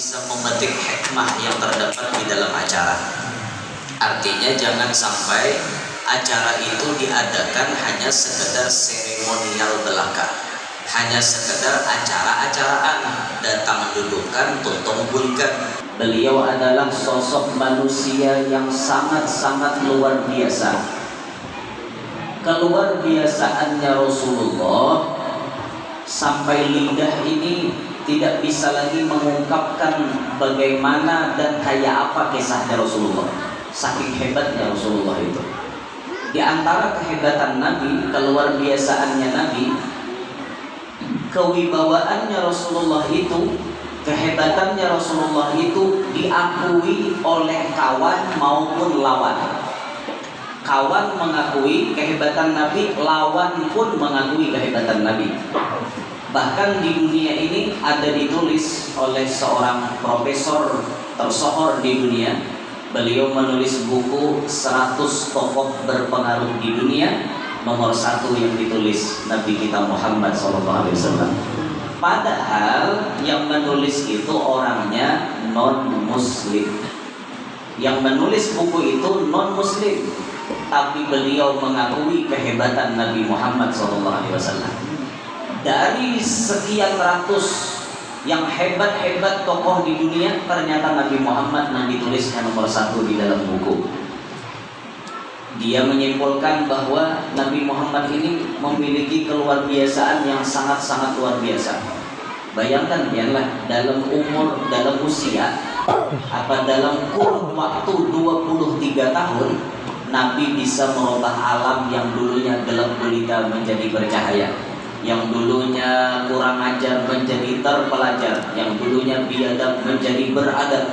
bisa memetik hikmah yang terdapat di dalam acara. Artinya jangan sampai acara itu diadakan hanya sekedar seremonial belaka, hanya sekedar acara-acaraan, datang dudukan, tuntung burikan. Beliau adalah sosok manusia yang sangat-sangat luar biasa. Keluar biasaannya Rasulullah sampai lidah ini tidak bisa lagi mengungkapkan bagaimana dan kayak apa kisahnya Rasulullah. Saking hebatnya Rasulullah itu. Di antara kehebatan Nabi, keluar biasaannya Nabi, kewibawaannya Rasulullah itu, kehebatannya Rasulullah itu diakui oleh kawan maupun lawan. Kawan mengakui kehebatan Nabi, lawan pun mengakui kehebatan Nabi. Bahkan di dunia ini ada ditulis oleh seorang profesor tersohor di dunia. Beliau menulis buku 100 tokoh berpengaruh di dunia. Nomor 1 yang ditulis Nabi kita Muhammad SAW. Padahal yang menulis itu orangnya non-muslim. Yang menulis buku itu non-muslim, tapi beliau mengakui kehebatan Nabi Muhammad SAW. Dari sekian ratus yang hebat-hebat tokoh di dunia, ternyata Nabi Muhammad yang ditulisnya nomor 1 di dalam buku. Dia menyimpulkan bahwa Nabi Muhammad ini memiliki keluar biasaan yang sangat-sangat luar biasa. Bayangkan biarlah dalam umur, dalam usia, dalam kurun waktu 23 tahun, Nabi bisa merubah alam yang dulunya gelap gulita menjadi bercahaya, yang dulunya kurang ajar menjadi terpelajar, yang dulunya biadab menjadi beradab.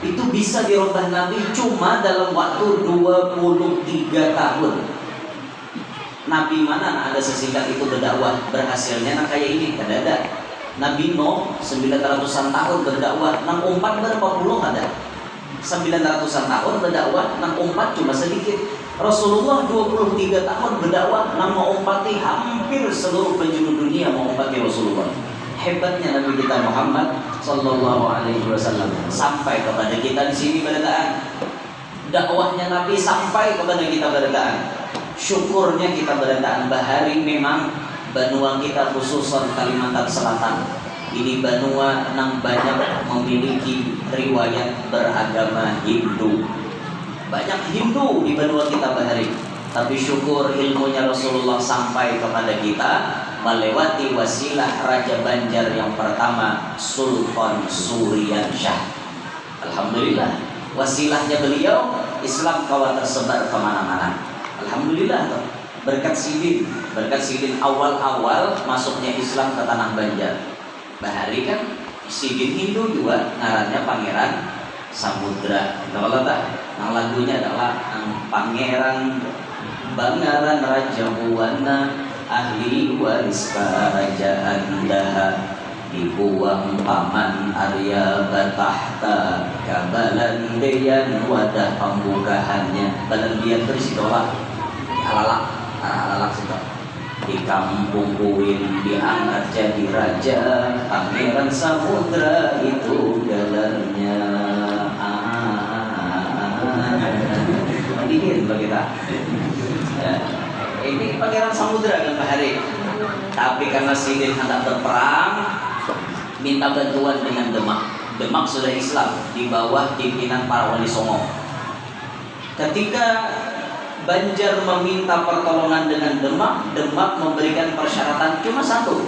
Itu bisa dirubah Nabi cuma dalam waktu 23 tahun. Nabi mana ada sesingkat itu berdakwah berhasilnya kayak ini? Tidak ada. Nabi Nuh 900-an tahun berdakwah, nang umpat berapa puluh ada? 900-an tahun berdakwah, nang umpat cuma sedikit. Rasulullah 23 tahun berdakwah, nang mengumpati hampir seluruh penjuru dunia mengumpati Rasulullah. Hebatnya Nabi kita Muhammad Sallallahu Alaihi Wasallam sampai kepada kita di sini berdaan. Dakwahnya Nabi sampai kepada kita berdaan. Syukurnya kita berdaan bahari memang benua kita khususan Kalimantan Selatan. Ini benua yang banyak memiliki riwayat beragama Hindu. Banyak Hindu di benua kita bahari. Tapi syukur ilmunya Rasulullah sampai kepada kita melewati wasilah Raja Banjar yang pertama, Sultan Suryansyah. Alhamdulillah, wasilahnya beliau Islam kawan tersebar kemana-mana. Alhamdulillah, berkat Sidin awal-awal masuknya Islam ke tanah Banjar. Bahari kan Sidin Hindu juga, ngarannya Pangeran Samudra. Kalau tak, nah lagunya adalah Pangeran Bangaran Raja Buwana, ahli waris kerajaan Daha, dibuang paman Arya Batahta, kabalan deyan wadah pembukaannya. Balan dia bersidola alalak situ. Di kampung Kuin diangkat jadi raja, Pangeran Samudra itu gelarnya. Dingin bagi kita. Ya. Ini Pangeran Samudra kan bahari. Tapi karena Sidin hendak berperang, minta bantuan dengan Demak. Demak sudah Islam di bawah pimpinan para wali songo. Ketika Banjar meminta pertolongan dengan Demak, Demak memberikan persyaratan cuma satu.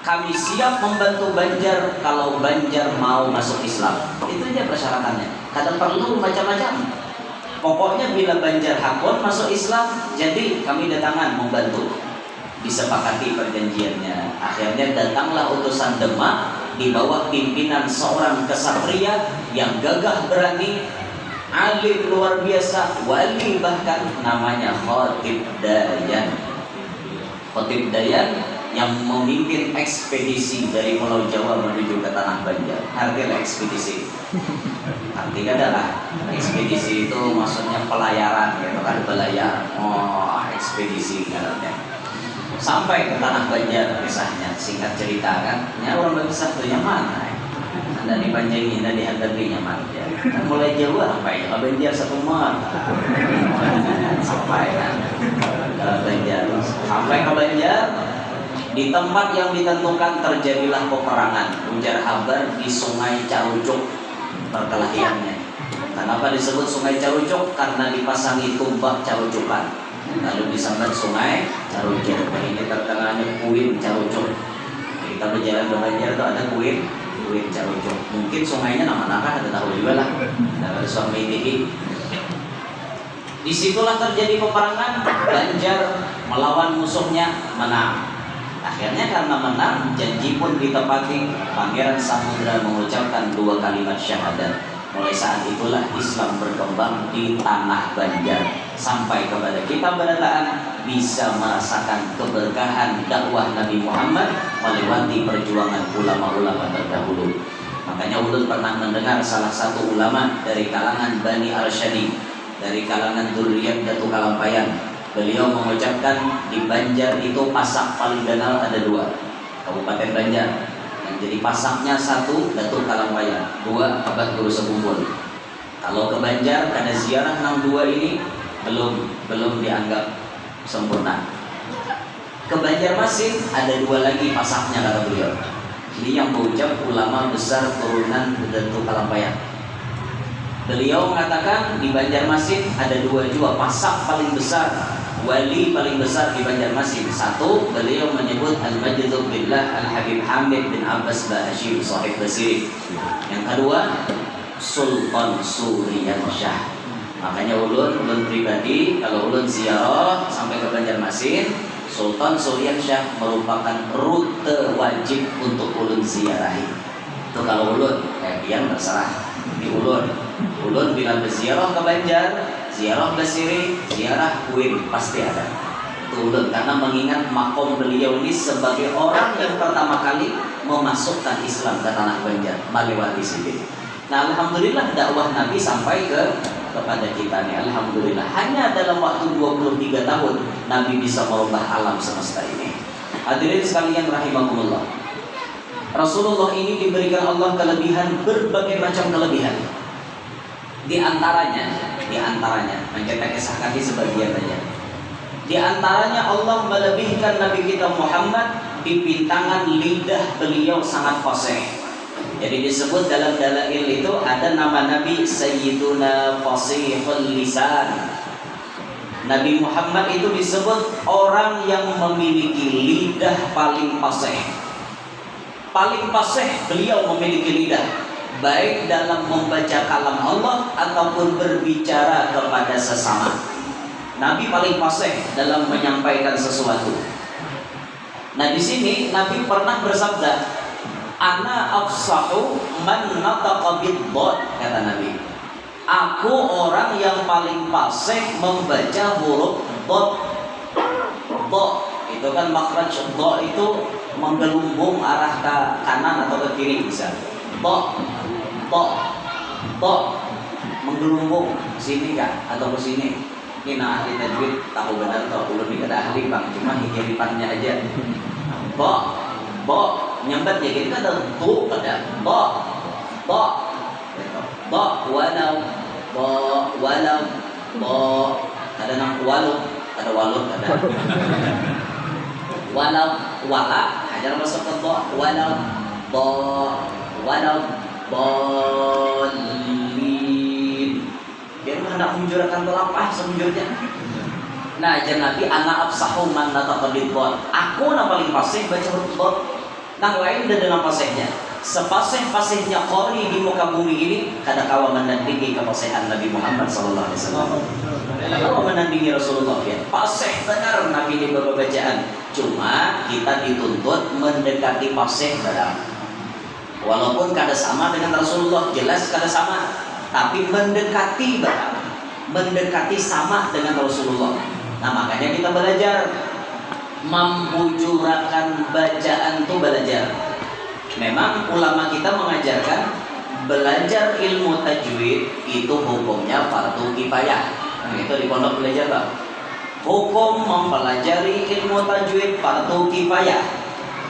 Kami siap membantu Banjar kalau Banjar mau masuk Islam. Itu aja persyaratannya. Kadang perlu macam-macam. Pokoknya bila Banjar hakon masuk Islam, jadi kami datangan membantu. Disepakati perjanjiannya. Akhirnya datanglah utusan Demak di bawah pimpinan seorang kesatria yang gagah berani, alim luar biasa, wali bahkan, namanya Khatib Dayan. Khatib Dayan yang memimpin ekspedisi dari Pulau Jawa menuju ke tanah Banjar. Artinya ekspedisi. Artinya adalah ekspedisi itu maksudnya pelayaran, gitu kan, belayar. Oh, ekspedisi katanya. Sampai ke tanah Banjar kisahnya, singkat cerita kan. Ya orang berkisah tuh yang mana? Anda dipanjangin, Anda dihadapi nyaman ya. Kan mulai jauh sampai ke Banjar satu mal. Sampai kan ke Banjar. Sampai ke Banjar, di tempat yang ditentukan terjadilah peperangan. Ujar Habar di Sungai Carucuk perkelahiannya. Kenapa disebut Sungai Carucuk? Karena dipasangi tumbak carucukan. Lalu disambat Sungai Carucuk. Ini terkenalnya Kuin Carucuk. Kita berjalan ke Banjar itu ada Kuin Carucuk. Mungkin sungainya nama-nama ada tahu juga lah. Dari suami ini. Disitulah terjadi peperangan. Banjar melawan musuhnya, menang. Akhirnya karena menang, janji pun ditepati. Pangeran Samudra mengucapkan 2 kalimat syahadat. Mulai saat itulah Islam berkembang di tanah Banjar. Sampai kepada kita berdaan bisa merasakan keberkahan dakwah Nabi Muhammad melewati perjuangan ulama-ulama terdahulu. Makanya ulun pernah mendengar salah satu ulama dari kalangan Bani Arsyadi, dari kalangan Dzurriyyat Datu Kalampayan. Beliau mengucapkan di Banjar itu pasak paling ganal ada 2, Kabupaten Banjar. Yang jadi pasaknya 1 Datu Kalampayan, 2 Abad Guru Sebumbul. Kalau ke Banjar ada ziarah 62 ini belum dianggap sempurna. Ke Banjarmasin ada 2 lagi pasaknya kata beliau. Ini yang berucap ulama besar turunan Datu Kalampayan. Beliau mengatakan di Banjarmasin ada 2 juga pasak paling besar, wali paling besar di Banjarmasin. 1 beliau menyebut Al-Majdu Billah Al-Habib Hamid bin Abbas Ba'asyir Sahib Basiri. Yang kedua Sultan Suryansyah. Makanya ulun pribadi kalau ulun ziarah sampai ke Banjarmasin, Sultan Suryansyah merupakan rute wajib untuk ulun ziarahi. Itu kalau ulun, yang terserah di ulun bila berziarah ke Banjar, ziarah Basiri, ziarah Kuin pasti ada. Itu ulun karena mengingat makom beliau ini sebagai orang yang pertama kali memasukkan Islam ke tanah Banjar melewati sini. Nah, alhamdulillah dakwah Nabi sampai kepada kita nih, alhamdulillah. Hanya dalam waktu 23 tahun Nabi bisa merubah alam semesta ini. Hadirin sekalian rahimakumullah. Rasulullah ini diberikan Allah kelebihan, berbagai macam kelebihan. Di antaranya kita kisahkan di sebagian saja. Di antaranya Allah melebihkan Nabi kita Muhammad di pintangan lidah beliau sangat fasih. Jadi disebut dalam dalail itu ada nama Nabi Sayyiduna Fasihul Lisan. Nabi Muhammad itu disebut orang yang memiliki lidah paling fasih. Paling fasih beliau memiliki lidah, baik dalam membaca kalam Allah ataupun berbicara kepada sesama. Nabi paling fasih dalam menyampaikan sesuatu. Nah, di sini Nabi pernah bersabda, "Ana afsahu man nataqa bid-dhad," kata Nabi. Aku orang yang paling fasih membaca huruf dhad. Dhad itu kan makhraj dhad itu menggelumbung arah ke kanan atau ke kiri bisa. Dhad menggelumbung sini kan atau ke sini. Ini ahli tajwid tahu benar toh, belum dikata ahli Bang, cuma hijripannya aja. Dhad nyambat ya kita ada tu ada walau ada nak walau ada walau wala hajar masuk ke walau bolin dia hendak menjurahkan telapah sejujurnya. Nah, jangan Nabi anak absahu man nataqa bid-dhad. Aku yang paling fasih baca huruf dhad. Nang lain dan dengan fasihnya. Sepasih-pasihnya qari di muka bumi ini kada kawa menandingi kefasihan Nabi Muhammad sallallahu alaihi wasallam. Kada kawa menandingi Rasulullah ya. Fasih benar Nabi di beberapa bacaan. Cuma kita dituntut mendekati fasih barang. Walaupun kada sama dengan Rasulullah, jelas kada sama, tapi mendekati barang. Mendekati sama dengan Rasulullah. Nah, makanya kita belajar membujurakan bacaan itu belajar. Memang ulama kita mengajarkan belajar ilmu tajwid itu hukumnya fardu kifayah. Nah, itu di pondok belajar Bang. Hukum mempelajari ilmu tajwid fardu kifayah.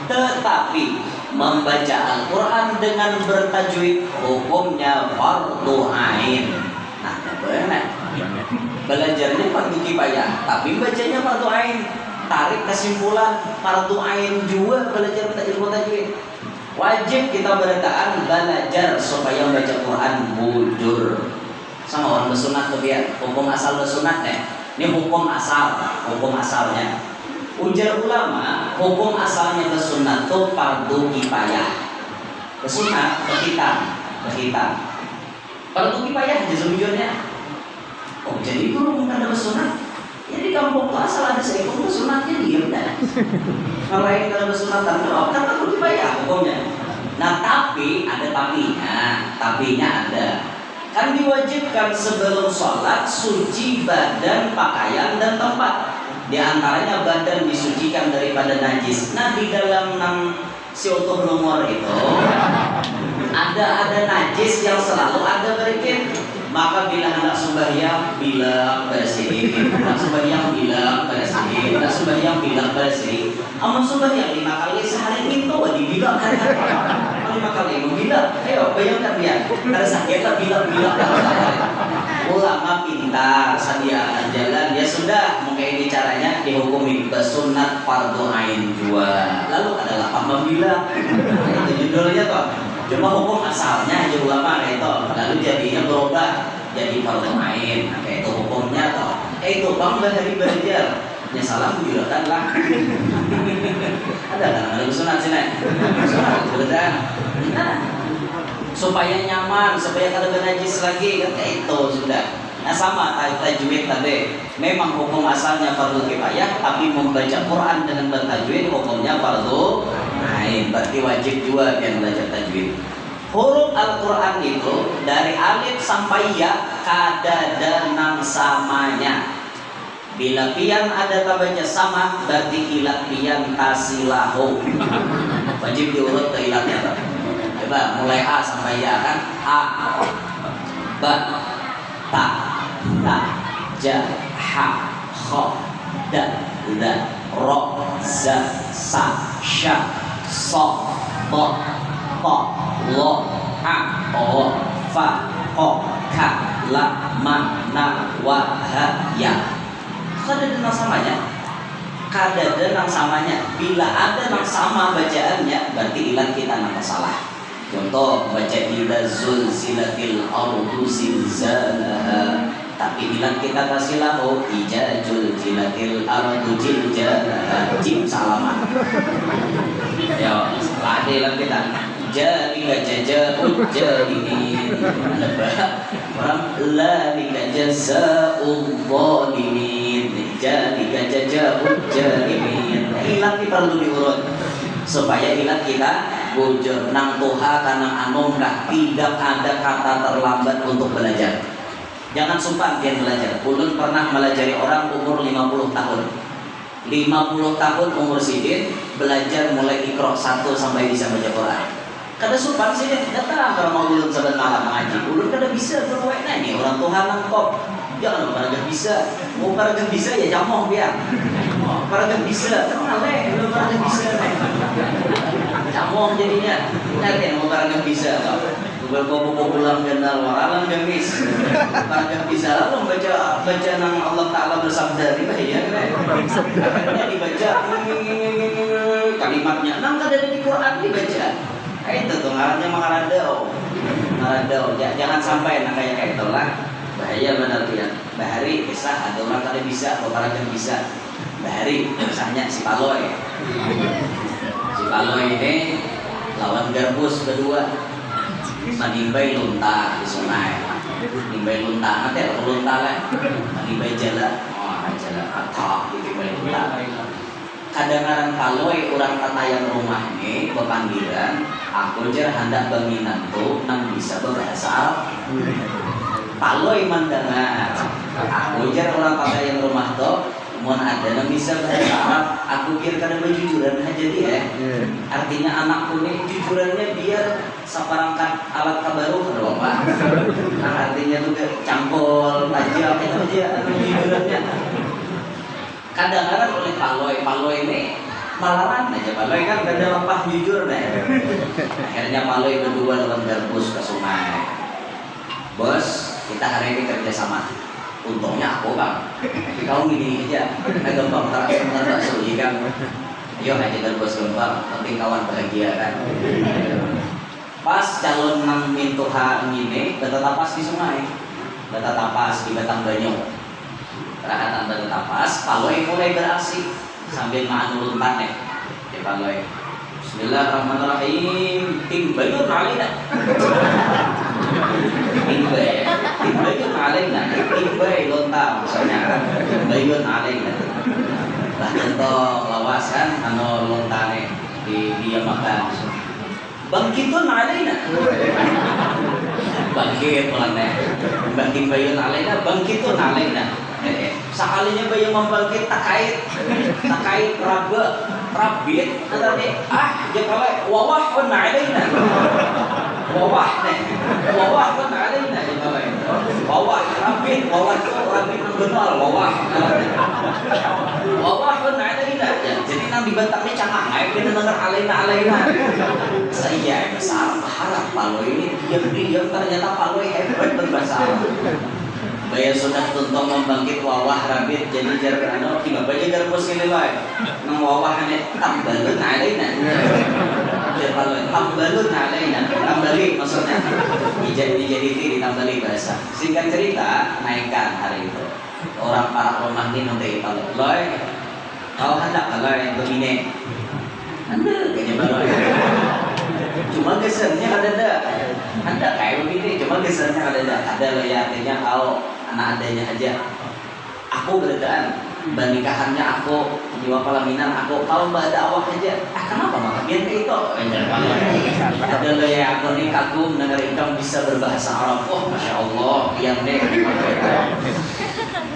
Tetapi membaca Al-Quran dengan bertajwid hukumnya fardu ain. Nah, benar. Belajarnya fardu kifayah, tapi bacanya fardu ain. Tarik kesimpulan fardu ain juga belajar ilmu tajwid. Wajib kita berataan belajar supaya membaca Quran bujur. Sama orang bersunat tuh biar hukum asal bersunat deh. Ini hukum asalnya. Ujar ulama, hukum asalnya bersunat itu fardu kifayah. Bersunat berhitam. Fardu kifayah aja sejujurnya. Oh, jadi guru bukan ada bersunat. Jadi kampung tuh asal ada seekor bersunatnya diam dah. Kalau yang kalau bersunat kan fardu kifayah hukumnya. Nah, tapi ada tapinya ada. Kan diwajibkan sebelum sholat suci badan, pakaian dan tempat. Di antaranya badan disucikan daripada najis. Nah, di dalam si utuh lumur itu ada najis yang selalu ada berikut. Maka bila hendak sembahyang bilang bersih, hendak sembahyang bilang bersih, hendak sembahyang bilang bersih. Amun sembahyang 5 kali sehari itu dibilang hari-hari 5 kali bilang. Ayo bayangkan dia, ada sakit bilang. Ulama pintar sediakan jalan, ya sudah mungkin ini caranya dihukumi bersunat fardu ain jua. Lalu adalah apa bilang? Itu judulnya toh. Cuma hukum asalnya aja ulama kayak itu. Lalu jadinya berubah jadi fardu ain. Kayak itu hukumnya toh. Itu bang hari belajar. Ya salah bujurkan lah. Ada kan ada sunat sini. Sunat betul. Nah, supaya nyaman, supaya kada najis lagi kan kayak itu sudah. Nah sama tajwid tadi, memang hukum asalnya fardu kifayah, tapi membaca Quran dengan bertajwid hukumnya fardu ain. Berarti wajib juga yang belajar tajwid. Huruf Al-Quran itu dari alif sampai ya kada ada nang samanya. Bila pian ada tabanya sama, berarti ilat pian tasilahu. Wajib diurut ke ilatnya. Coba mulai A sampai ya kan. A, ba, ta, ja, ha, kha, da, ro, za, sa, sha, so, bo, po, lo, a, o, fa, ko, ka, la, ma, na, wa, ha, ya. Kada ada nang samanya. Kada ada nang samanya. Bila ada nang sama bacaannya, berarti ilat kita nang salah. Contoh baca idza zulzilatil ardu zilzalaha, tapi ilat kita kasih lahu ija zulzilatil ardu zilzalaha, jim salaman. Ya, salah ilat kita. Jadi jajaul jahilin. Orang la jazaa'ul zalimin. Jadi jajaul jahilin. Ilat kita perlu diurut supaya ilat kita bujur nang tuha kanang anungkah, tidak ada kata terlambat untuk belajar. Jangan sumpah dia belajar. Ulun pernah melajari orang umur 50 tahun. 50 tahun umur sidin belajar mulai Iqra 1 sampai bisa baca Quran. Kada sumpah sih datang kalau mau ulun saban malam ngaji. Ulun kada bisa berwek nih orang Tuhan nang kok. Jangan para bisa. Mau para bisa ya jamoh dia. Para bisa. Kenal ulun para bisa. Jamoh jadinya. Nanti mau para bisa. Berkopo pulang kenal waralan gamis. Para bisa lalu baca nang Allah Taala bersabda di bahaya kan. Akhirnya dibaca kalimatnya nang kada di Quran dibaca. Itu tuh ngarannya mengaradau. Jangan sampai nang kayak itulah. Bahaya benar dia. Bahari kisah ada orang kada bisa, orang yang bisa. Bahari misalnya si Paloy. Si Paloy ini lawan garbus kedua. Manimbai lunta di sungai. Manimbai lunta, nanti ada lunta lah. Manimbai jala, jala atak di manimbai lunta. Kadang-kadang kalau orang katayan rumah ini berpanggilan, aku jar hendak banginan tuh nang bisa berbahasa. Kalau iman dengar, aku jar orang katayan rumah tuh, mau ada nang bisa bahasa Arab, aku kira kada berjujuran aja dia. Artinya anakku nih jujurannya biar seperangkat alat kabaru kalau apa. Artinya tuh campur aja itu aja jujurannya. Kadang-kadang oleh paloy ini malaran aja Paloy kan gak ada lepah jujur deh. Akhirnya Paloy berdua dalam garbus ke sungai. Bos, kita hari ini kerja sama. Untungnya aku bang, tapi kamu gini aja, nah gampang terakhir bakso kan. Ayo aja garbus gampang, penting kawan bahagia kan. Pas calon nang mintuha ngine, betatapas di sungai, betatapas di Batang Banyu. Perangkatan betatapas, Paloy mulai beraksi sambil maanulun panek. Ya Paloy, Bismillahirrahmanirrahim. Timbayun alina. Timbayun alina. Timbay lontar maksudnya. Timbayun alina. Lah contoh lawas kan, lontane di dia makan. Bangkitun alina. Bangkit mulane. Timbayun alina, bangkitun alina. Sekalinya bayi membangkit takait rabit tetapi dia Paloy wawah pun alaina wawah pun alaina dia Paloy wawah rabit yang benar wawah pun alaina jadi nang dibantaknya cangah ayo kita dengar alaina saya besar harap Paloy ini diam ternyata Paloy hebat berbahasa Arab. Bayar sudah tuntong membangkit wawah rabit jadi jarang tiba baca garbus ini lagi nang wawah ini tambalun alaina tambalun alaina tambali maksudnya jadi tambali bahasa singkat cerita naikkan hari itu orang para rumah ini nanti Paloy kau hendak Paloy begini anda kayaknya Paloy cuma gesernya ada kayak begini cuma gesernya ada loyatinya kau anak adanya aja aku beredaan nikahannya aku jiwa pelaminan aku kalau mbak ada awak aja kenapa maka biar kayak itu ada lo ya aku nih kagum dengar engkau bisa berbahasa Arab Masya Allah yang deh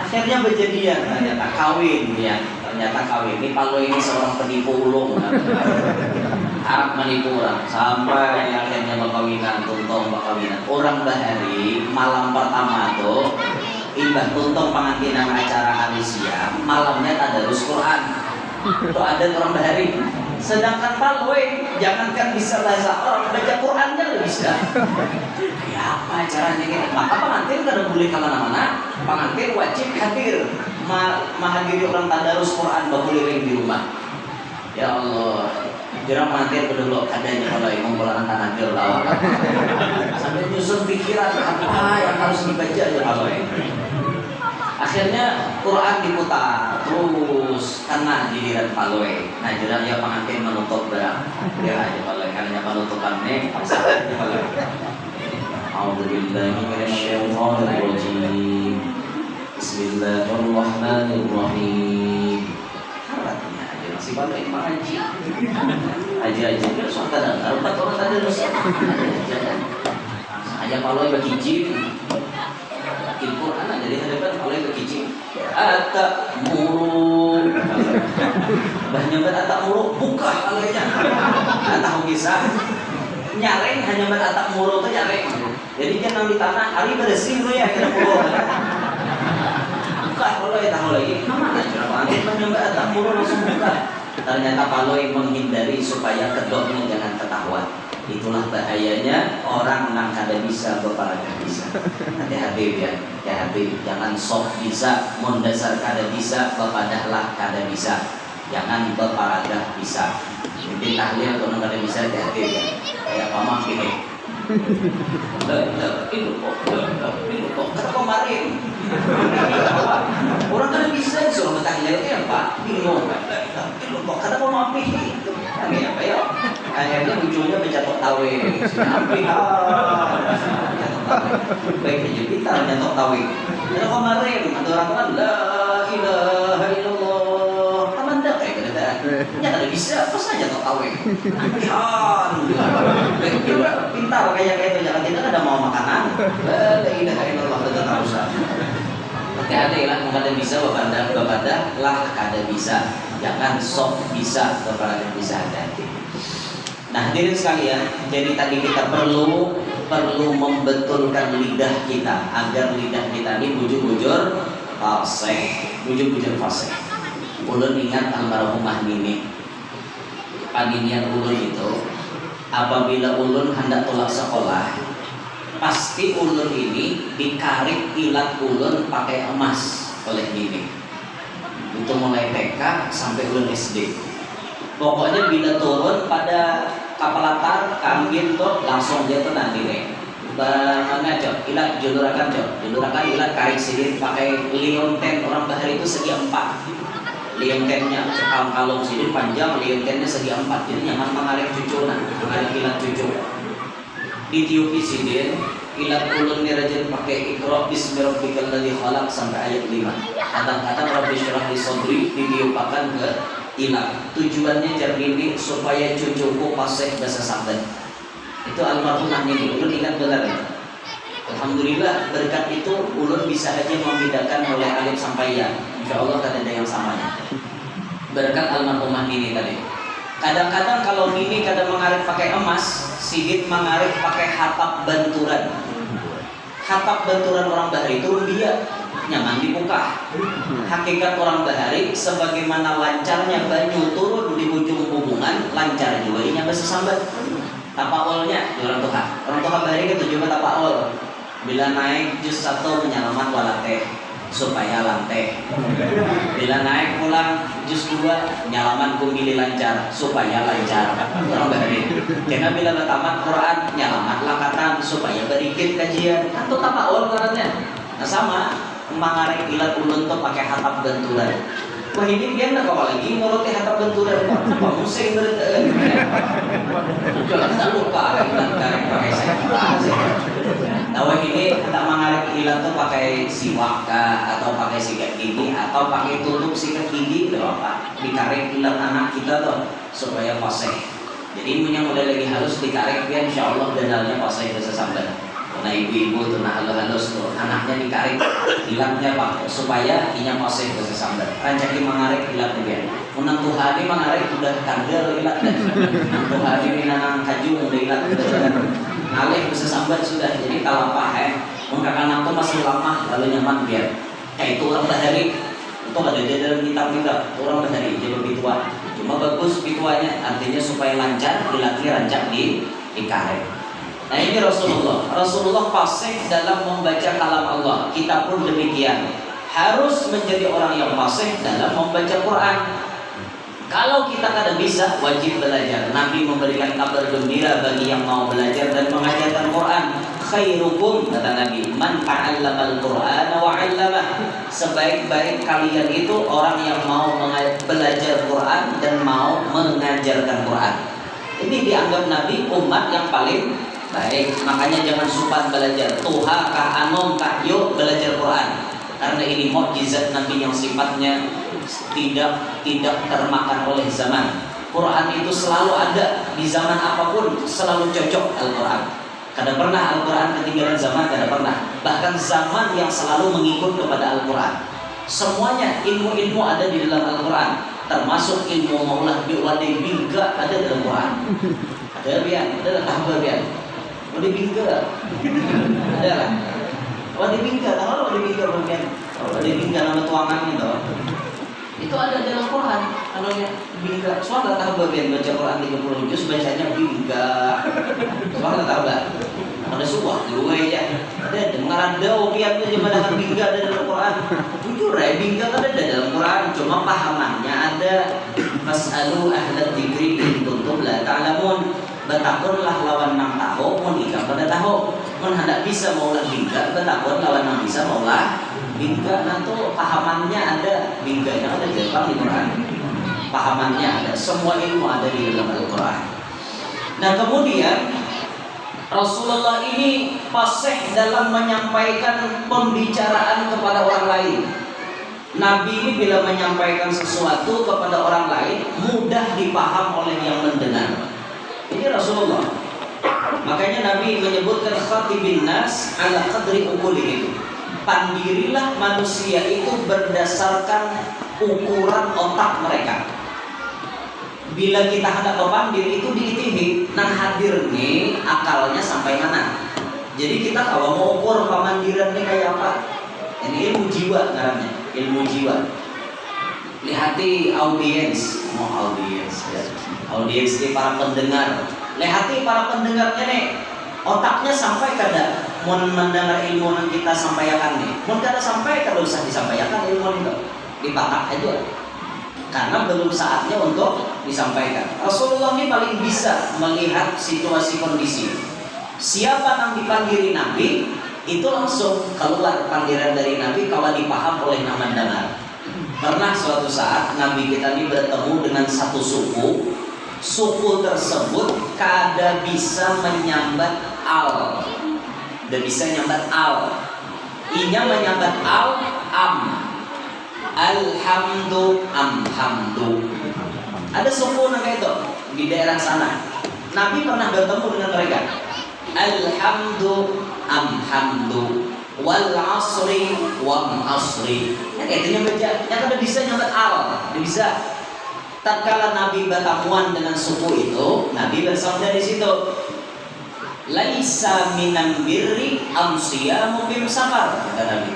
akhirnya berjadian ternyata kawin ini Paloy ini seorang penipu ulung Arab menipu orang sampai akhirnya tuntong bakawinan orang bahari malam pertama tuh imbah tuntong pengantinan acara hari siang malamnya tadarus Quran itu ada orang bahari sedangkan Paloy jangankan bisa bahasa Arab baca Qurannya lebih bisa ya apa caranya gitu maka pengantin kada boleh kemana-mana pengantin wajib hadir menghadiri orang tadarus Quran bakuliring di rumah ya Allah jarang pengantin berdulu adanya Paloy menggunakan tanah lawak sampai nyusun pikiran apa yang harus dibaca ya Paloy. Akhirnya Quran diputar terus karena dilihat Paloy. Nah jarang ya pengantin menutup barang ya aja Paloy karena penutupannya pasangan Paloy. A'udzubillahi minasyaitonirrajim. Bismillahirrahmanirrahim. Si Paloy mengaji aja suatu kadang empat orang tadi terus aja Paloy bagi jin Quran ada di hadapan Paloy bagi jin atak muruk banyak banget atak muruk buka Paloynya atak bisa nyaring hanya banget atak muruk itu nyaring jadi jangan di tanah hari bersih lo ya kira muruk buka Paloy tahu lagi mana nanti menyembah atak muruk langsung buka. Ternyata Paloy menghindari supaya kedoknya jangan ketahuan. Itulah bahayanya orang nang kada bisa berparaga bisa. Hati-hati ya, hati-hati. Jangan sok bisa, mendasar kada bisa, berpadahlah kada bisa. Jangan berparaga bisa. Jadi tahlil atau kada bisa hati-hati ya. Kayak pamah gini. Itu kok kemarin orang kan bisa disuruh bertahlil ya Pak bingung itu kok kata mau mampir kami apa ya akhirnya ujungnya mencatok tawe sampai baik aja kita mencatok tawe karena kemarin ada orang kan la ilaha illallah taman dah kayak gitu nya kada bisa pas aja tok tawe baik juga pintar kayak itu jangan kita ada mau makanan la ilaha illallah kita usah hati-hati lah kada bisa bepada lah kada bisa jangan sok bisa kepada bisa hati-hati. Nah hadirin sekalian jadi tadi kita perlu membetulkan lidah kita agar lidah kita ini bujur-bujur fasih. Ulun ingat almarhumah Nini paninian ulun itu, apabila ulun hendak tolak sekolah, pasti ulun ini dikarik ilat ulun pakai emas oleh nini. Itu mulai TK sampai ulun SD. Pokoknya bila turun pada kapalatar kambing tuh langsung dia tuh nanti nih. Mana cok, ilat julurakan ilat karik sidin pakai lionten. Orang bahari itu segi 4. Liontennya cekal kalung sidin panjang, liontennya segi 4. Jadi nyaman mengarik cucu, mengarik ilat cucu. Ditiupi sidin, ilat ulun ni rajin pakai Iqra bismi rabbikal ladzi khalaq sampai ayat 5. Kadang-kadang Rabbi syrah li sadri ditiupakan ke ilat. Tujuannya ini supaya cucuku fasih bahasa Saban. Itu almarhumah ini, ulun ingat benar ya. Alhamdulillah berkat itu ulun bisa aja membedakan mulai alif sampai ya. Insyaallah kan ada yang samanya. Berkat almarhumah ini tadi. Kadang-kadang kalau Nini kadang mengarik pakai emas, Sigit mengarik pakai hatap benturan. Hatap benturan orang bahari itu dia nyaman dibuka. Hakikat orang bahari sebagaimana lancarnya banyu turun di ujung hubungan, lancar juga ini bahasa Sambat. Tapaolnya orang Tuhan bahari itu juga tapaol. Bila naik jus 1 menyelamat walate supaya lantai. Bila naik pulang jus 2 nyalaman kumili lancar supaya lancar. Orang bahari. Karena bila tamat Quran nyalamat langkatan supaya berikit kajian. Atau tapaol karena. Nah sama mengarik ilat ulun tuh pakai hatap benturan. Wah ini dia nak kawal lagi nguruti hatap benturan. Apa musik berada? Jangan tak lupa ilat karek pakai saya. Tahu ini tak mengarik ilat tuh pakai siwak atau pakai sikat gigi atau pakai tutup sikat gigi itu apa? Dikarik ilat anak kita tuh supaya fasih. Jadi yang udah lagi halus dikarik biar insya Allah dadalnya fasih bahasa Samban. Nah ibu-ibu tuh nah halus tuh anaknya dikarik ilatnya pak supaya inya fasih bahasa Samban. Rancaki mengarik ilatnya biar. Menang Tuhan ini mengarik udah kandel ilat dan Tuhan ini nanang kaju udah ilat udah alih bahasa Samban sudah. Jadi kalau pakai mengkak anak tuh masih lama lalu nyaman biar. Kayak itu orang bahari itu ada di dalam kitab orang bahari jadi lebih tua. Cuma bagus pituanya artinya supaya lancar ilatnya rancak dikarik. Nah ini Rasulullah fasih dalam membaca kalam Allah. Kita pun demikian harus menjadi orang yang fasih dalam membaca Quran. Kalau kita kadang bisa wajib belajar. Nabi memberikan kabar gembira bagi yang mau belajar dan mengajarkan Quran. Khairukum kata Nabi man ta'allamal Qur'ana wa 'allamah. Sebaik-baik kalian itu orang yang mau belajar Quran dan mau mengajarkan Quran. Ini dianggap Nabi umat yang paling baik, makanya jangan supan belajar tuha kah anom kah yuk belajar Quran. Karena ini mukjizat Nabi yang sifatnya tidak termakan oleh zaman. Quran itu selalu ada di zaman apapun, selalu cocok Al-Quran. Kada pernah Al-Quran ketinggalan zaman, kada pernah. Bahkan zaman yang selalu mengikut kepada Al-Quran. Semuanya ilmu-ilmu ada di dalam Al-Quran, termasuk ilmu maulah bi'wadai bingga ada dalam Quran. Ada biar, ada tambah biar. Wadi bingga ada lah. Wadi bingga, tahu wadi bingga bagian. Wadi bingga nama tuangan itu ada dalam Quran. Kalau yang bingga, soalnya tahu bagian baca Quran 30 juz bacanya bingga. Soalnya tahu tak? Ada sebuah dua aja. Ada dengar ada opiat tu cuma dengan bingga ada dalam Quran. Jujur ya bingga ada dalam Quran, cuma pahamannya ada. Fas'alu ahla dzikri in kuntum la ta'lamun. Betakunlah lawan nang tahu, mun ika pada tahu, mun hendak bisa maulah bingga, betakun lawan nang bisa maulah bingga. Nanti pahamannya ada, bingganya ada di dalam Al-Quran. Pahamannya ada, semua ilmu ada di dalam Al-Quran. Nah kemudian Rasulullah ini fasih dalam menyampaikan pembicaraan kepada orang lain. Nabi ini bila menyampaikan sesuatu kepada orang lain mudah dipaham oleh yang mendengar. Ini Rasulullah. Makanya Nabi menyebutkan khatibin nas ala qadri uqulihim. Pandirilah manusia itu berdasarkan ukuran otak mereka. Bila kita hendak memandir itu diitihi, nang hadir nih akalnya sampai mana. Jadi kita kalau mau ukur pemandiran ini kayak apa? Ini ilmu jiwa namanya, ilmu jiwa. Lihati audiens, mau audiens ya. audiens di para pendengar, lehati para pendengarnya nih, otaknya sampai kada mau mendengar ilmu yang kita sampaikan nih, mau kada sampai kada usah disampaikan ilmu itu, dipatak aja, karena belum saatnya untuk disampaikan. Rasulullah ini paling bisa melihat situasi kondisi. Siapa yang dipanggil Nabi, itu langsung keluar panggilan dari Nabi kalau dipaham oleh nama dengar. Pernah suatu saat Nabi kita ini bertemu dengan satu suku. Suku tersebut kada bisa menyambat al, tidak bisa menyambat al. Inya menyambat al, am, alhamdu, amhamdu. Ada suku namanya itu di daerah sana. Nabi pernah bertemu dengan mereka. Alhamdu, amhamdu, wal asri, wal asri. Intinya baca, yang kada bisa nyambat al, tidak bisa. Tatkala Nabi bertamuan dengan suku itu, Nabi bersabda di situ, laisa minam birri amsiyamu bim safar, kata Nabi.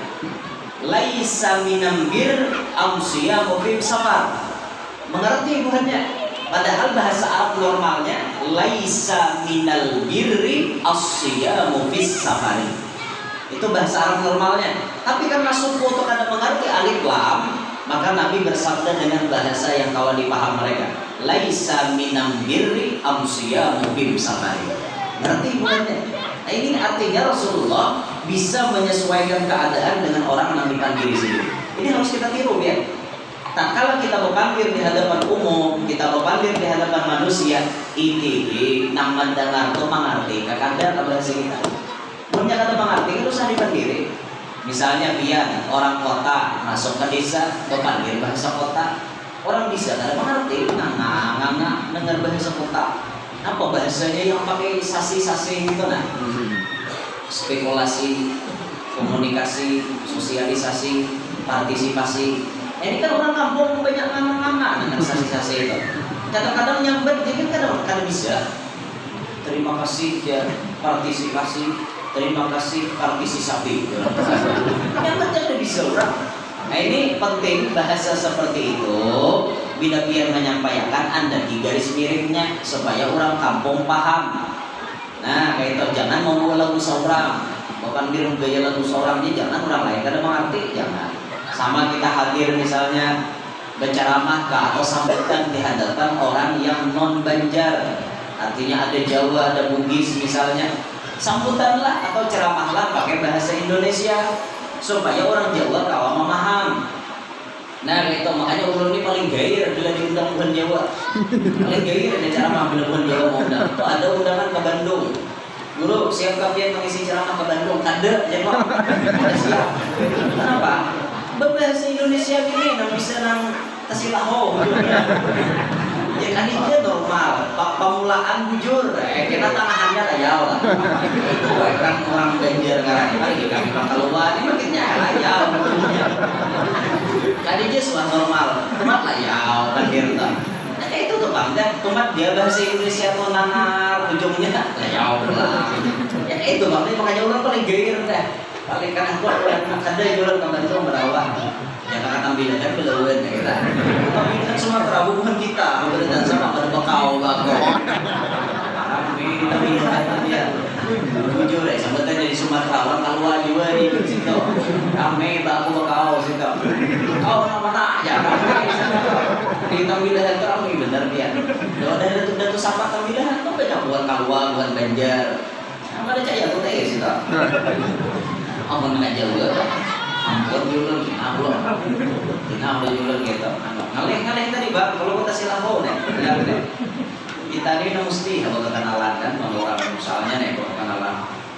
Laisa minam bir amsiyamu bim safar. Mengerti bukannya? Padahal bahasa Arab normalnya laisa minal birri asyamu fis safari. Itu bahasa Arab normalnya. Tapi karena suku itu kada mengerti alif lam, maka Nabi bersabda dengan bahasa yang kawan dipaham mereka. Laisa minam birri amsiyamu bim safari. Ngerti bukannya? Nah, ini artinya Rasulullah bisa menyesuaikan keadaan dengan orang yang dipanggil di sini. Ini harus kita tiru ya. Nah, kalau kita berpanggil di hadapan umum, kita berpanggil di hadapan manusia, ini nang mendengar tuh mengerti, kakanda bahasa kita. Punya kata mengerti itu usah dipanggil. Misalnya biar orang kota masuk ke desa, berpanggil bahasa kota, orang bisa kada mengerti, nganga dengar bahasa kota. Apa bahasanya yang pakai sasi-sasi gitu nah? Spekulasi, komunikasi, sosialisasi, partisipasi. Ini kan orang kampung banyak nganga dengan sasi-sasi itu. Kadang-kadang nyambet, jadi kadang-kadang bisa. Terima kasih ya partisipasi, terima kasih partisipasi. Nyambet jadi bisa orang. Nah ini penting bahasa seperti itu. Bila biar menyampaikan Anda di garis miringnya supaya orang kampung paham. Nah kayak itu jangan mau lagu seorang, bukan biar gaya lagu seorangnya jangan orang lain kada mengerti jangan. Sama kita hadir misalnya berceramah ke atau sambutan di hadapan orang yang non Banjar, artinya ada Jawa, ada Bugis misalnya, sambutanlah atau ceramahlah pakai bahasa Indonesia supaya orang Jawa kawan memaham. Nah itu makanya ulun ini paling gair bila diundang bukan Jawa, paling gair ada ceramah bila bukan Jawa mau undang. Itu ada undangan ke Bandung. Guru siap kalian mengisi ceramah ke Bandung? Kada, ya Pak. Ada siap. Kenapa? Berbahasa Indonesia gini, nang bisa nang kasilaho. Ya kan itu normal. Pemulaan bujur, kita tangahannya layau lah. Itu orang Banjar ngarang kali kami keluar, ini makinnya layau. Tadi dia sudah normal, tumat layau Banjar tuh. Nah itu tuh bang, tumat dia bahasa Indonesia tuh nangar ujungnya layau lah. Ya itu bang, makanya orang paling gair dah. Paling kan aku ada jualan kebantu merawat. Yang akan ambil dan belawan ya kita. Tapi kan semua bukan kita. Berdan sama pada bakau bako. Tapi dia jujur ya. Sampai dari Sumatera orang keluar juga di situ. Kami baku bakau situ. Kau nama tak ya. Kita bilahan kami benar dia. Kalau ada datu sampah kami bilahan tuh banyak buat keluar buat Banjar. Apa ada cahaya tuh teh situ. Ampun aja juga, ampun jualan, ampun, kita udah jualan gitu. Ngalih tadi bang, kalau kita silaho nih, kita ini mesti kalau kenalan kan, kalau orang misalnya nih kalau kenalan,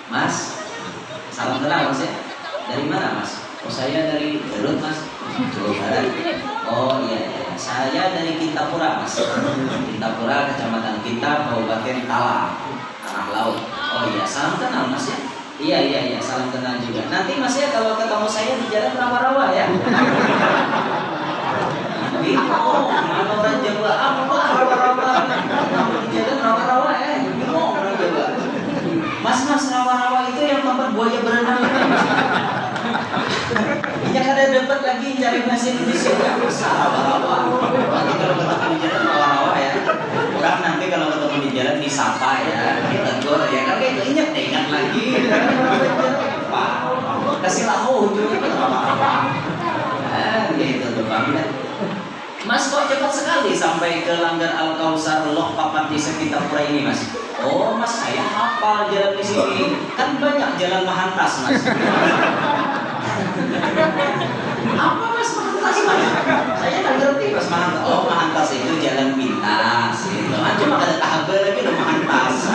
Mas, salam kenal Mas ya, dari mana Mas? Oh saya dari Garut Mas, Jawa Barat. Oh iya, saya dari Kintapura Mas, Kintapura Kecamatan Kinta, Kabupaten Talang, Tanah Laut. Oh iya, salam kenal Mas ya. Iya, salam kenal juga. Nanti Mas ya kalau ketemu saya di jalan rawa-rawa ya. Bingung, mana orang Jawa apa rawa-rawa? Di jalan rawa-rawa ya. Bingung orang Jawa. Mas rawa-rawa itu yang tempat buaya berenang itu. Ya kada dapat lagi cari bahasa Indonesia ya. Rawa-rawa. Nanti kalau ketemu di jalan rawa-rawa ya. nanti kalau ketemu di jalan disapa ya, ditegur ya, kan itu ingat lagi. Pak, kasih lahu juga apa-apa. Gitu tuh Pak. Mas kok cepat sekali sampai ke Langgar Al Kausar Loh papan di sekitar pura ini Mas? Oh Mas, saya hafal jalan di sini. Kan banyak jalan Mahantas Mas. Apa Mas Mahantas Mas? Saya nggak ngerti Mas Mahantas. Oh Mahantas itu jalan pintas. Gitu. Cuma ada tahap lagi udah Mahantas.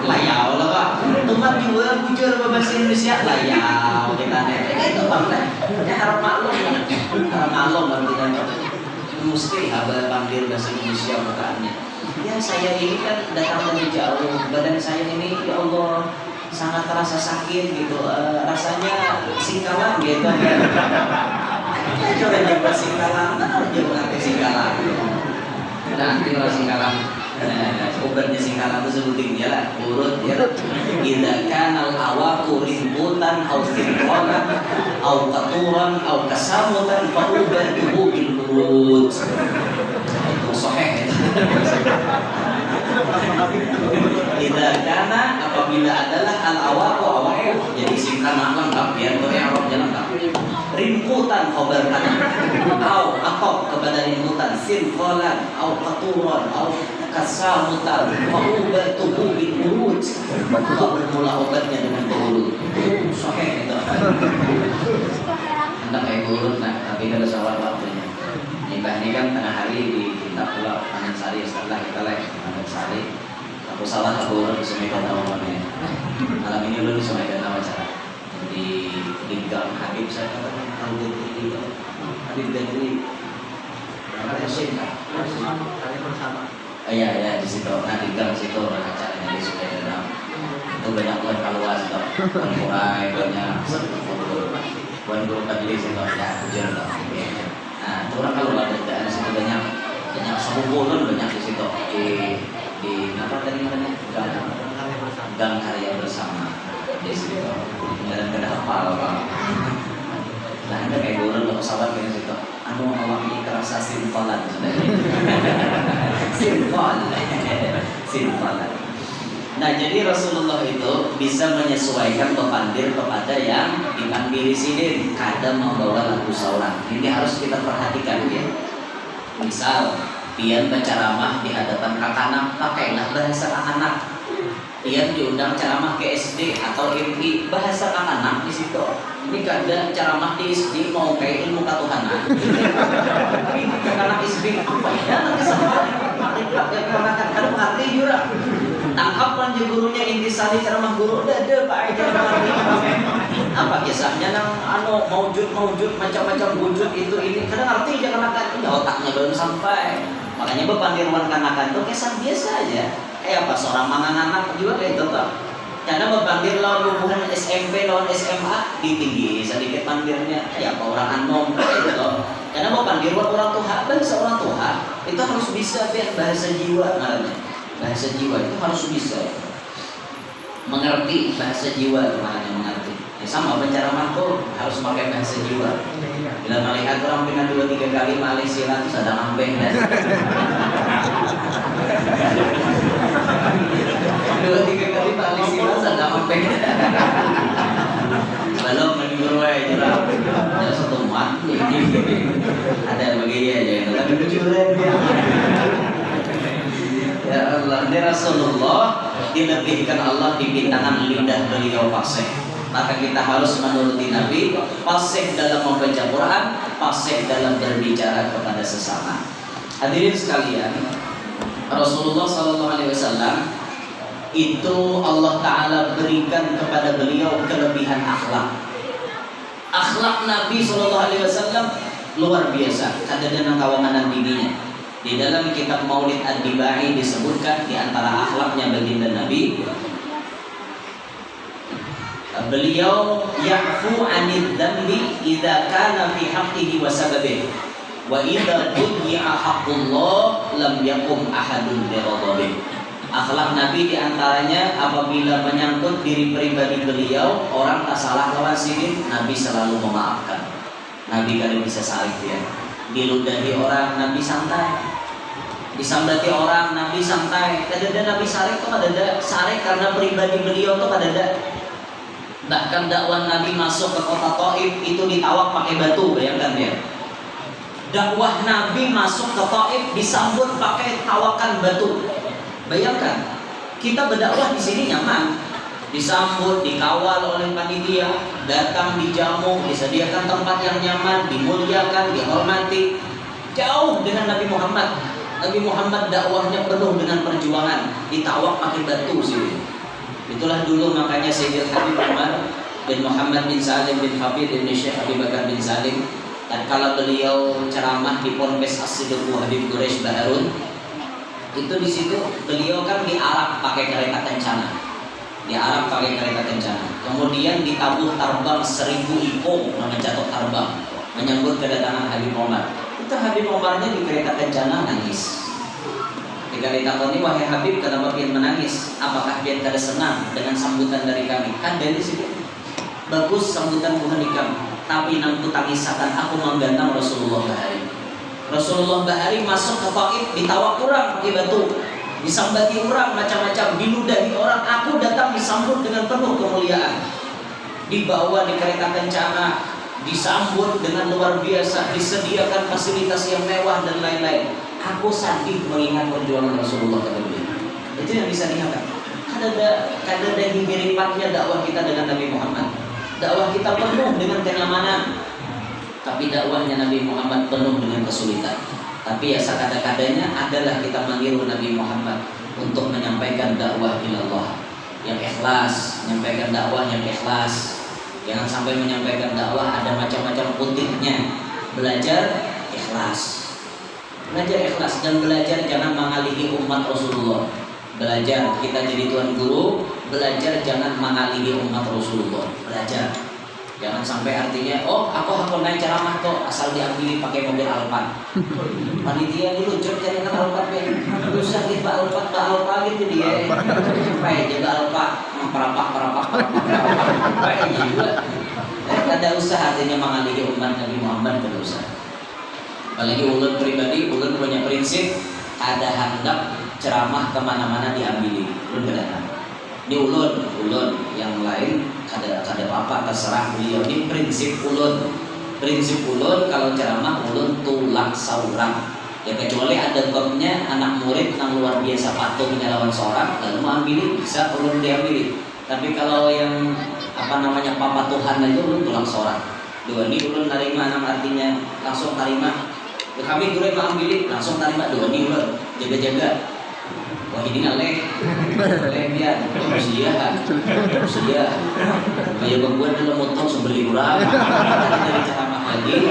Layau lah Pak. Tuhan juga bujur bahasa Indonesia layau kita itu Pak. Ya harap maklum berarti kan. Mesti habal panggil bahasa Indonesia bukannya. Ya saya ini kan datang dari jauh, badan saya ini ya Allah sangat terasa sakit gitu, rasanya singkalan gitu. Coba coba singkalan, coba nanti singkalan. Nanti kalau singkalan, obatnya singkalan itu sebutin dia lah, urut ya. Idza kana al-awaqu rimbutan aw firqatan aw qaturan aw kasamutan fa ubatuhu bil urut. Itu sahih. Idza kana apabila adalah al-awaqu jadi singkatan lengkap ya, Arab lengkap. Rimbutan khabar kana atau kepada rimbutan firqatan aw qaturan aw kasamutan fa'ubatuhu bil urut. Maka bermula obatnya dengan urut. Sahih itu. Hendak kayak urut nah, tapi kalau sawar waktunya. Ini kan tengah hari di Kintab Pulau Taman Sari, setelah kita Taman Sari. Aku salah aku urut di Sungai Danau namanya. Malam ini lu di Sungai Danau acara di Gang Habib saya katakan Habib itu Habib Gadri. Ada Sinta. Bersama. Iya di situ. Nah di gang situ ada acaranya di Sungai Danau. Itu banyak buat kaluas itu, kurai banyak, buat guru majelis itu ya hujan itu. Nah orang kalau ada di situ banyak sabubulun banyak di situ di apa tadi namanya gang karya bersama di situ. Dan kada hafal Pak. Nah ada kayak guru lo pesawat di situ. Anu awak ini terasa simpolan sebenarnya. Simpolan. Nah jadi Rasulullah itu bisa menyesuaikan pemandir kepada yang dipanggil sini. Kadang membawa lagu saurang. Ini harus kita perhatikan ya. Misal pian berceramah di hadapan kakak-anak, pakailah bahasa anak-anak. Pian diundang ceramah ke SD atau MI, bahasa kakak-anak di situ. Ini kadang ceramah di SD mau kayak ilmu ketuhanan. Tapi kakak-anak SD apa ya? Nanti sama kadang ngerti juga. Tangkap lanjut gurunya intisari ceramah guru udah ada Pak aja apa kisahnya nang maujud macam-macam wujud itu ini kadang ngerti jangan akan otaknya belum sampai. Makanya bepandirwan kanakan itu kesan biasa aja. Kayak apa seorang mangan anak juga kayak itu Pak. Karena bepandir lawan hubungan SMP lawan SMA ditinggi sedikit pandirnya kayak apa orang anom gitu. Karena bepandirwan orang tua bangsa orang tua itu harus bisa bahasa jiwa namanya. Bahasa jiwa itu harus bisa mengerti bahasa jiwa namanya mengerti. Ya sama penceramah tuh harus pakai bahasa jiwa. Bila melihat orang pindah 2-3 kali Malaysia itu sadar ambeng dan 2-3 kali Malaysia sadar ambeng. Belum menurut jurang ada satu muat ada begini aja yang tapi jurang dia. Ya Allah, ini Rasulullah dilebihkan Allah di bintangan lidah beliau fasih. Maka kita harus menuruti Nabi, fasih dalam membaca Quran, fasih dalam berbicara kepada sesama. Hadirin sekalian, Rasulullah SAW itu Allah Ta'ala berikan kepada beliau kelebihan akhlak. Akhlak Nabi SAW luar biasa. Kadang-kadang kawangan dininya. Di dalam kitab Maulid Ad-Dibai disebutkan di antara akhlaknya baginda Nabi, beliau ya'fu 'anid dzambi idza kana fi haqqihi wa sababihi wa idza budi'a haqqullah lam yakum ahadun bi ghadabihi. Akhlak Nabi di antaranya apabila menyangkut diri pribadi beliau, orang tak salah lawan sidik, Nabi selalu memaafkan. Nabi kadang bisa salih ya. Diludahi orang Nabi santai. Disambati orang, Nabi santai. Kadada Nabi sarek tuh kadada sarek karena pribadi beliau tuh kadada. Bahkan dakwah Nabi masuk ke kota Taif itu ditawak pakai batu, bayangkan ya. Dakwah Nabi masuk ke Taif disambut pakai tawakan batu. Bayangkan, kita berdakwah di sini nyaman, disambut, dikawal oleh panitia, datang dijamu, disediakan tempat yang nyaman, dimuliakan, dihormati. Jauh dengan Nabi Muhammad. Nabi Muhammad dakwahnya penuh dengan perjuangan, ditawak pakai batu sih. Itulah dulu makanya Sayyidil Habib Umar bin Muhammad bin Salim bin Hafid bin Syekh Abi Bakar bin Salim, dan kala beliau ceramah di Ponpes As-Siddiq Habib Quraisy Baharun, itu di situ beliau kan diarak pakai kereta kencana, diarak pakai kereta kencana, kemudian ditabuh terbang 1000 ipung menjatuh terbang menyambut kedatangan Habib Umar. Itu Habib Umarnya di kereta kencana nangis. Ketika ditakoni, wahai Habib, kenapa pian menangis? Apakah pian kada senang dengan sambutan dari kami? Kan dari situ bagus sambutan Tuhan di kami, tapi nampu tangisakan aku menggantang Rasulullah Bahari. Rasulullah Bahari masuk ke Taif ditawak orang pakai batu, disambati orang macam-macam, diludahi orang. Aku datang disambut dengan penuh kemuliaan, dibawa di kereta kencana, disambut dengan luar biasa, disediakan fasilitas yang mewah dan lain-lain. Aku sedih mengingat perjuangan Rasulullah kata beliau. Itu yang bisa dilihat. Kadada miripatnya dakwah kita dengan Nabi Muhammad. Dakwah kita penuh dengan kenyamanan, tapi dakwahnya Nabi Muhammad penuh dengan kesulitan. Tapi ya sekada-kadanya adalah kita meniru Nabi Muhammad untuk menyampaikan dakwah ilallah yang ikhlas, menyampaikan dakwah yang ikhlas. Jangan sampai menyampaikan dakwah ada macam-macam putihnya. Belajar ikhlas, belajar ikhlas, dan belajar jangan mengalihi umat Rasulullah. Belajar kita jadi tuan guru, belajar jangan mengalihi umat Rasulullah. Belajar jangan sampai artinya, oh aku naik ceramah kok asal diambil pakai mobil Alphard. Panitia dulu cek jaringan Alphard ya, usah kita Alphard gitu dia. Supaya jaga Alphard memperapak. Supaya juga. Ada usaha artinya mengalihi umat Nabi Muhammad, ada usaha. Apalagi ulun pribadi, ulun punya prinsip, ada hendak ceramah kemana-mana diambil, ulun kedatang. Ini ulun yang lain kada apa terserah beliau. Ini prinsip ulun kalau ceramah ulun tulak saurang. Ya kecuali ada gomnya anak murid yang luar biasa patuh menyelawan seorang, lalu mau ambil bisa ulun diambil. Tapi kalau yang papa Tuhan itu ulun tulak seorang. Dua ini ulun narima, artinya langsung tarima. Kami guru yang ambil langsung tarima, dua ini ulun jaga-jaga. Wah ini ngaleh biar bersedia kayak bangguan dalam motor sebeli kurang dari ceramah lagi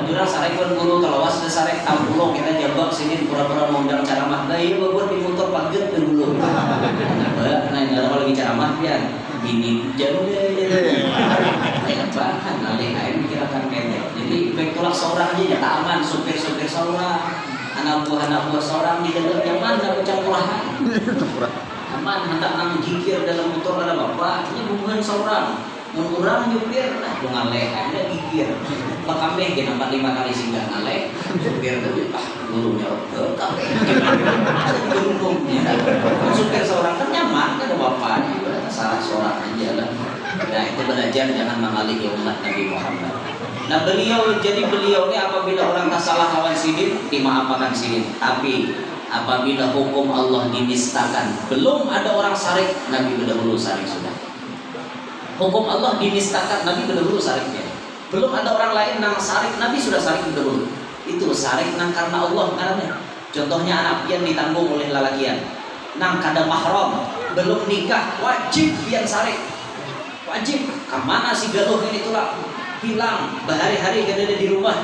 ujurang sarek kan guru kalau was ada sarek tampulong kita jabak sini pura-pura mengundang ceramah nah iya bangguan di motor paget kan dulu nah kalau lagi ceramah biar gini jauh kayak bahan ngaleh kayak mikirkan pendek jadi baik tolak seorang aja ya tak aman supir seorang anak buah seorang di dalam nyaman dan pecampurahan aman hendak nang gigir dalam motor ada bapak ini hubungan seorang mengurang nyupir nah itu ngaleh ada gigir bakambeh kita 4-5 kali singgah ngaleh supir tadi gurunya kami gerungnya supir seorang kan nyaman kan ada bapak salah seorang aja lah. Nah itu belajar jangan mengalihi umat Nabi Muhammad. Nah beliau ini apabila orang tak salah lawan sidin dimaafkan sidin, tapi apabila hukum Allah dinistakan, belum ada orang sarik, Nabi berdahulu sarik sudah. Hukum Allah dinistakan, Nabi berdahulu sariknya. Belum ada orang lain nang sarik, Nabi sudah sarik berdahulu. Itu sarik nang karena Allah karena. Contohnya anak pian ditanggung oleh lalakian, nang kada mahram, belum nikah, wajib pian sarik, wajib. Kemana si galuh ini tulang? Hilang berhari-hari gak ada di rumah.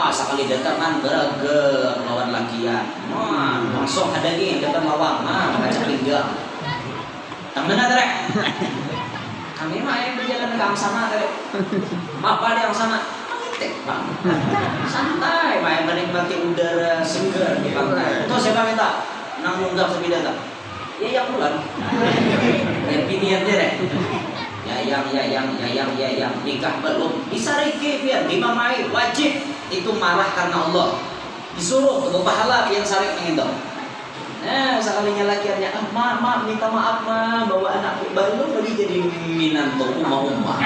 Sekali datang beragam lawan lakian. Langsung ada nih datang lawan. Ngajak pinggang. Temen ada rek. Kami mah yang berjalan ke sana rek. Apa ada yang sana? Tek bang. Santai, main menikmati udara segar di pantai. Itu siapa minta? Nang munggah sepeda tak? Ya yang pulang. Ya pinian dia rek. Ya nikah belum bisa riki biar dimamai wajib itu marah karena Allah disuruh berpahala yang sarek mengendong. Nah, sekalinya lakiannya, ma, minta maaf ma, bawa anak baru tadi jadi minanto umah.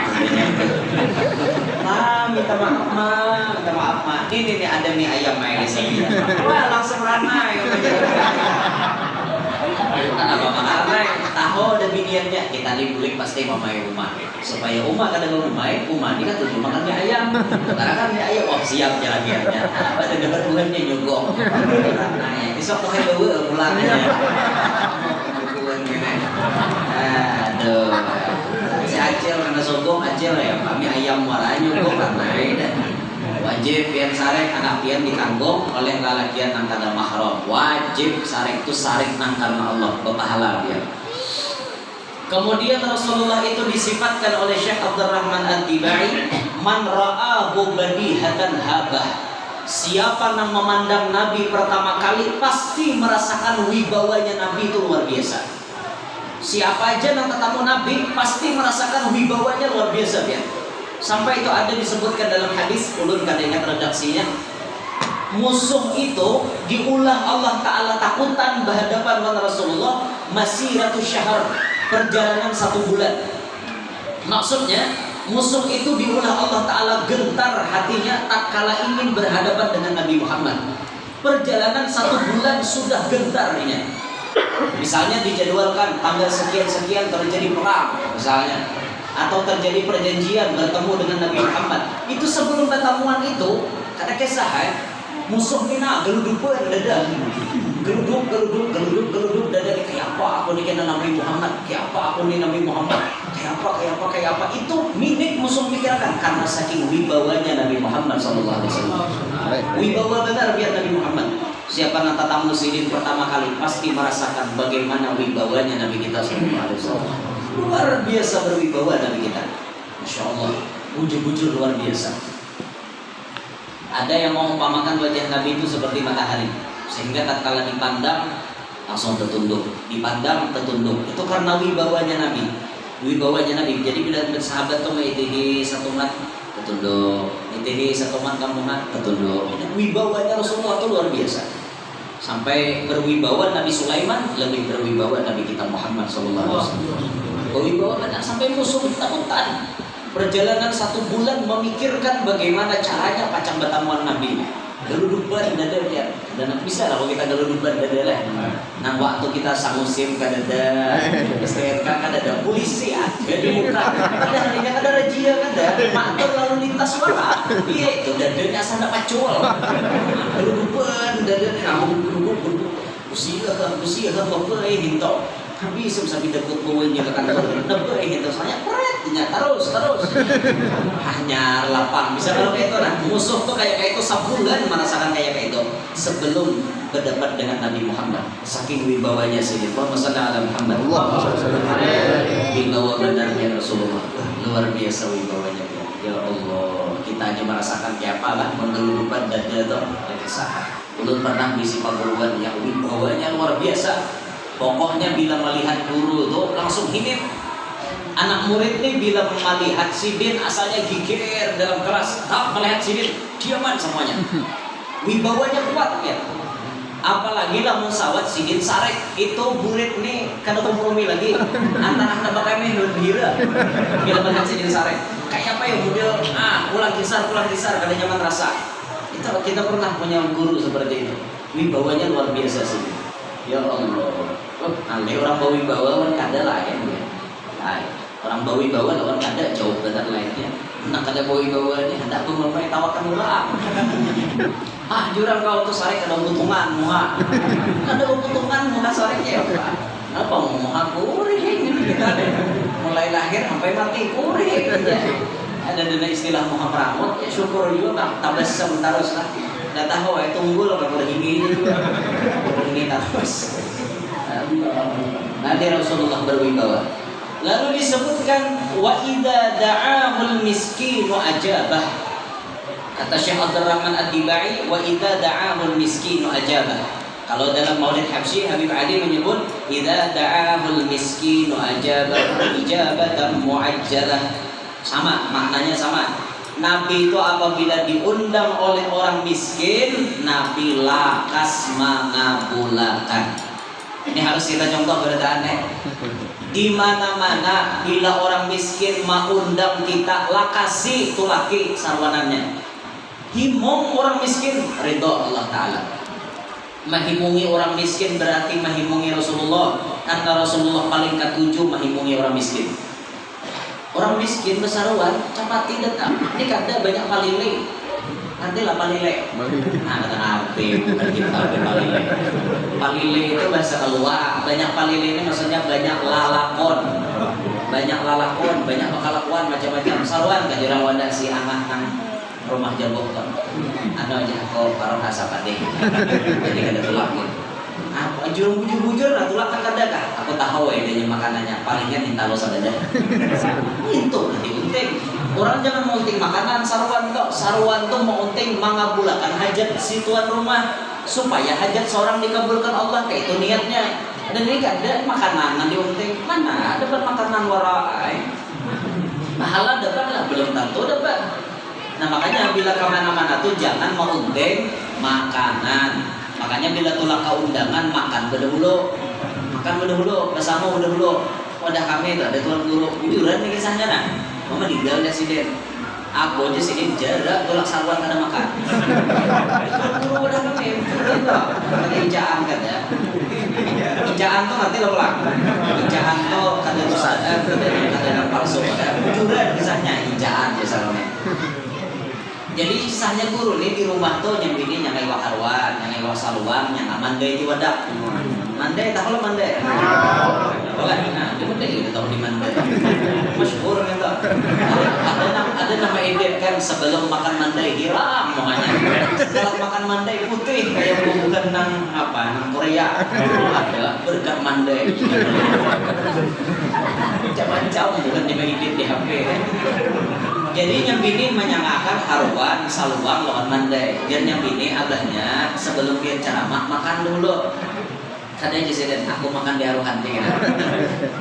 Minta maaf ma. Ini ada mie ayam main di wah, langsung ramai. Kenapa ramai? Tahu ada biniannya, kita dibulik pasti mamai rumah. Supaya kadang rumah ini kan tujuh makan mie ayam. Karena kan mie ayam, siap jalan-jalannya. Pada dapat bulannya nyogok. Besok pakai bawa pulangnya. Aduh. Si Acil karena sogong Acil ya, kami ayam waranya nyogok karena ini. Wajib pian sarek anak pian ditanggung oleh lalakian nang kada mahram. Wajib sarek itu sarek nang karena Allah berpahala dia. Kemudian Rasulullah itu disifatkan oleh Syekh Abdurrahman Ad-Dibai, man ra'ahu badihatan habah. Siapa yang memandang Nabi pertama kali pasti merasakan wibawanya Nabi itu luar biasa. Siapa aja yang ketemu Nabi pasti merasakan wibawanya luar biasa ya. Sampai itu ada disebutkan dalam hadis, ulun kada ingat redaksinya. Musuh itu diulang Allah Ta'ala takutan berhadapan dengan Rasulullah masiratus syahr, perjalanan 1 bulan. Maksudnya musuh itu diulah Allah Ta'ala gentar hatinya tatkala ingin berhadapan dengan Nabi Muhammad. Perjalanan 1 bulan sudah gentarnya. Misalnya dijadwalkan tanggal sekian-sekian terjadi perang misalnya, atau terjadi perjanjian bertemu dengan Nabi Muhammad. Itu sebelum pertemuan itu kata kisah musuh mina geludupan dada. Geluduk dada kayak apa aku dikena Nabi Muhammad, kayak apa aku nih Nabi Muhammad, kayak apa itu minik musuh pikirkan karena saking wibawanya Nabi Muhammad sallallahu alaihi wasallam. Wibawa benar biar Nabi Muhammad. Siapa yang tatap muslimin pertama kali pasti merasakan bagaimana wibawanya Nabi kita sallallahu alaihi wasallam. Luar biasa berwibawa Nabi kita. Masya Allah, bujur-bujur luar biasa. Ada yang mau umpamakan wajah Nabi itu seperti matahari, sehingga tatkala dipandang langsung tertunduk, dipandang tertunduk. Itu karena wibawanya Nabi. Wibawanya Nabi. Jadi bila bersahabat tuh itihi satu mat tertunduk, itihi satu mat kamungan tertunduk. Wibawanya Rasulullah itu luar biasa. Sampai berwibawa Nabi Sulaiman lebih berwibawa Nabi kita Muhammad sallallahu alaihi wasallam. Berwibawa banyak sampai musuh ketakutan. Perjalanan 1 bulan memikirkan bagaimana caranya pacang bertamuan Nabi. Geluduban dada dia. Dan bisa lah kalau kita geluduban dada lah. Nah waktu kita sangusim kadada, STNK kadada, polisi ada di muka. Ada harinya ada rajia kada, motor lalu lintas wala. Iya itu dadanya sana pacul. Geluduban dada geluduk. Usia bapak hinto. Habis sampai dekut bawanya ke kantor. Dapat hinto saya nya terus hanya lapang bisa kalau kayak itu nah musuh tuh kayak itu sebulan merasakan kayak itu sebelum berdebat dengan Nabi Muhammad saking wibawanya sih Allahumma shalli ala Muhammad wibawa benarnya Rasulullah luar biasa wibawanya ya Allah kita hanya merasakan kayak apalah mengeludupan dada tuh kisah ulun pernah bisi paguruan yang wibawanya luar biasa pokoknya bila melihat guru tuh langsung hinit. Anak murid ini bila melihat sidin asalnya gigir dalam kelas, tak melihat sidin diaman semuanya. Wibawanya kuat ya. Apalagi lamun sawat sidin sarek itu murid ini kada kompromi lagi antara anak bakame dan hira. Bila melihat sidin sarek, kayak apa ya model pulang kisar kada nyaman rasa. Itu kita pernah punya guru seperti itu. Wibawanya luar biasa sih. Ya Allah. Nanti orang bawa wibawa kan kada lah ya. Orang bawi bawa lawan kada jauh benar lainnya. Nak kada bawi bawa ni hendak pun mempunyai tawakan ulang. Jurang kau tu sarek kada butungan muha. Kada butungan muha sareknya apa? Apa muha kurih kita mulai lahir sampai mati kurih aja. Ada dana istilah muha meramut ya syukur juga tabassum terus lah. Dah tahu tunggul kalau ini terus. Nanti Rasulullah berwibawa. Lalu disebutkan wa idza da'ahul miskinu ajabah. Kata Syekh Abdurrahman Ad-Dibai wa idza da'ahul miskinu ajabah. Kalau dalam Maulid Habsyi Habib Ali menyebut idza da'ahul miskinu ajabah ijabatan muajjalah. Sama, maknanya sama. Nabi itu apabila diundang oleh orang miskin, Nabi lakas mengabulakan. Ini harus kita contoh berarti. Di mana-mana bila orang miskin mau undang kita, lakasi tulaki sarwanannya. Himung orang miskin, ridho Allah Ta'ala. Mahimungi orang miskin berarti mahimungi Rasulullah, karena Rasulullah paling ketujuh mahimungi orang miskin. Orang miskin besaruan, capati datang. Ini kata banyak palile. Nanti lah palile. Nah, kata ngerti, bukan kita palile. Palile itu bahasa keluar. Banyak palile ini maksudnya banyak lalakon. Banyak lalakon, banyak kelakuan macam-macam. Saruan kan jurang wadah si anak nang rumah jambok kan. Anu aja kau parang asap adek. Jadi kada tulak gitu. Apa jurung bujur-bujur lah tulak kan kada kah? Aku tahu ya dia makanannya palingnya minta lo sadada. Itu nanti penting. Orang jangan mau unting makanan saruan tuh mau unting mengabulkan hajat si tuan rumah supaya hajat seorang dikabulkan Allah, kayak itu niatnya. Dan ini kan ada makanan nanti unting mana dapat makanan warai pahala dapat lah belum tentu dapat. Nah makanya bila kemana-mana tuh jangan mau unting makanan. Makanya bila tulak ke undangan makan berdahulu bersama berdahulu. Wadah kami itu ada tuan guru jujuran nih kisahnya nah. Mama tinggal dah sini. Aku aja sini jarak tolak sarwan kada makan. Guru udah kami jujuran tuh. Ada ijaan kan ya. Ijaan tuh nanti lo pulang. Ijaan tuh kada dosa, kada palsu kada. Jujuran kisahnya ijaan biasanya. Jadi kisahnya guru nih di rumah tuh yang bini yang lewat arwan, yang lewat saluang, yang mandai di wadah. Mandai tahu lo mandai? Nah, dia udah gitu tahu di mandai. Masyhur kan tuh. Ada nama ide kan sebelum makan mandai hiram makanya. Setelah makan mandai putih kayak bukan nang Korea. Ada berkat mandai. Macam-macam bukan dimainin di HP. Jadi yang bini menyangkakan haruan saluang lawan mandai. Dan yang bini abahnya sebelum dia ceramah makan dulu. Kadang jadi aku makan di aruhan dia.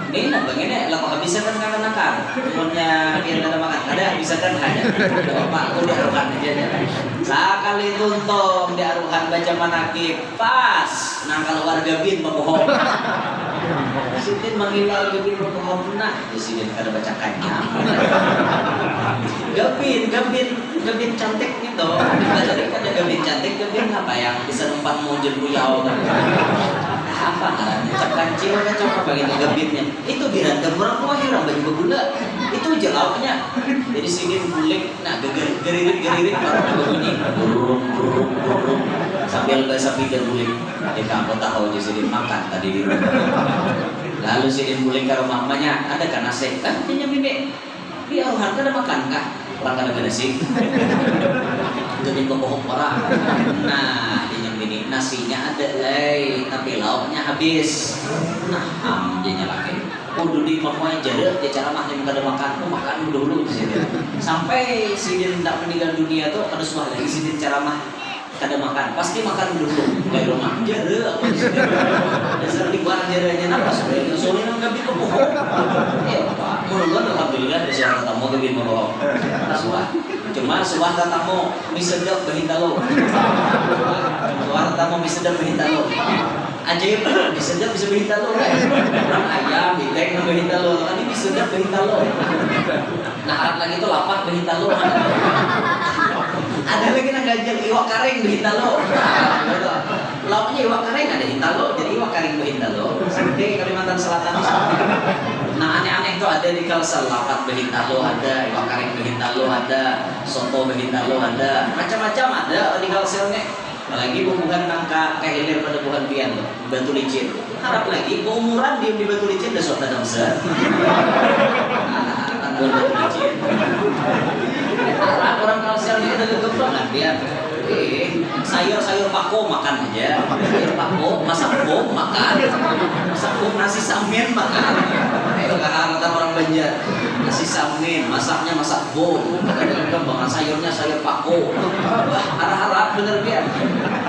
Ini nak begini, lalu habisnya kan kanan-kanan. Punya dia ada makan. Ada bisa kan ada. Bapak aku di aruhan aja. Sekali tuntung di aruhan baca manakib pas. Nang kalau warga bin berbohong. Sidin menghilal gabin berbohong nah. Sidin kada bacakannya. Gabin cantik gitu. Jadi kan gabin cantik, gabin apa yang bisa numpang muncul buyau kan. Apa ngarannya cap kancil kan coba begitu gabinnya. Itu dirandam orang tua hiram baju begula. Itu jelaunya. Jadi sidin bulik, nah geririt baru bunyi. Burung. Sambil sapi dan bulik. Ketika aku tahu aja sidin makan tadi di rumah. Lalu sidin bulik ke rumah mamanya, ada kan nasi? Kan dia bini. Di aruhan kan ada makan kah? Orang kan ada nasi. Jadi bohong parah. Nah, dia bini nasinya ada, tapi lauknya habis. Nah, dia nyalakin. Udah di mamanya jadi dia cara makan kada makan, makan dulu di sini. Sampai sidin tidak meninggal dunia tuh ada suah lagi sidin cara mah kada makan, pasti makan dulu dari rumah. Jare aku di sini. Dasar di luar jarenya napa sebenarnya soalnya enggak bisa bohong. Iya, Pak. Menurut alhamdulillah ada suara tamu lebih bohong. Suah. Cuma suah tamu bisa dak bahintalo. Suara tamu bisa dak bahintalo. Ajaib bisa dak bisa bahintalo. Orang ayam binteng bahintalo. Ini bisa dak bahintalo. Nah, harap lagi itu lapak bahintalo. Ada lagi nang gajal iwak karing di Hintalo. Lauknya iwak karing ada di Hintalo, jadi iwak karing di Hintalo. Seperti Kalimantan Selatan. Nah aneh-aneh itu ada di Kalsel, lapat di Hintalo ada, iwak karing di Hintalo ada, soto di Hintalo ada, macam-macam ada di Kalselnya. Apalagi hubungan nangka kehilir pada bukan pian tuh, Batu Licin. Harap lagi keumuran diem di Batu Licin ada suatu damsa. Batu Licin. Orang Kalsel ini ada kegembangan dia. Sayur pako makan aja. Sayur pako, masak bom makan. Masak bom nasi samin makan. Kata orang Banjar. Nasi samin, masaknya masak bom. Ada kegembangan sayurnya sayur pako. Wah, harap-harap bener dia.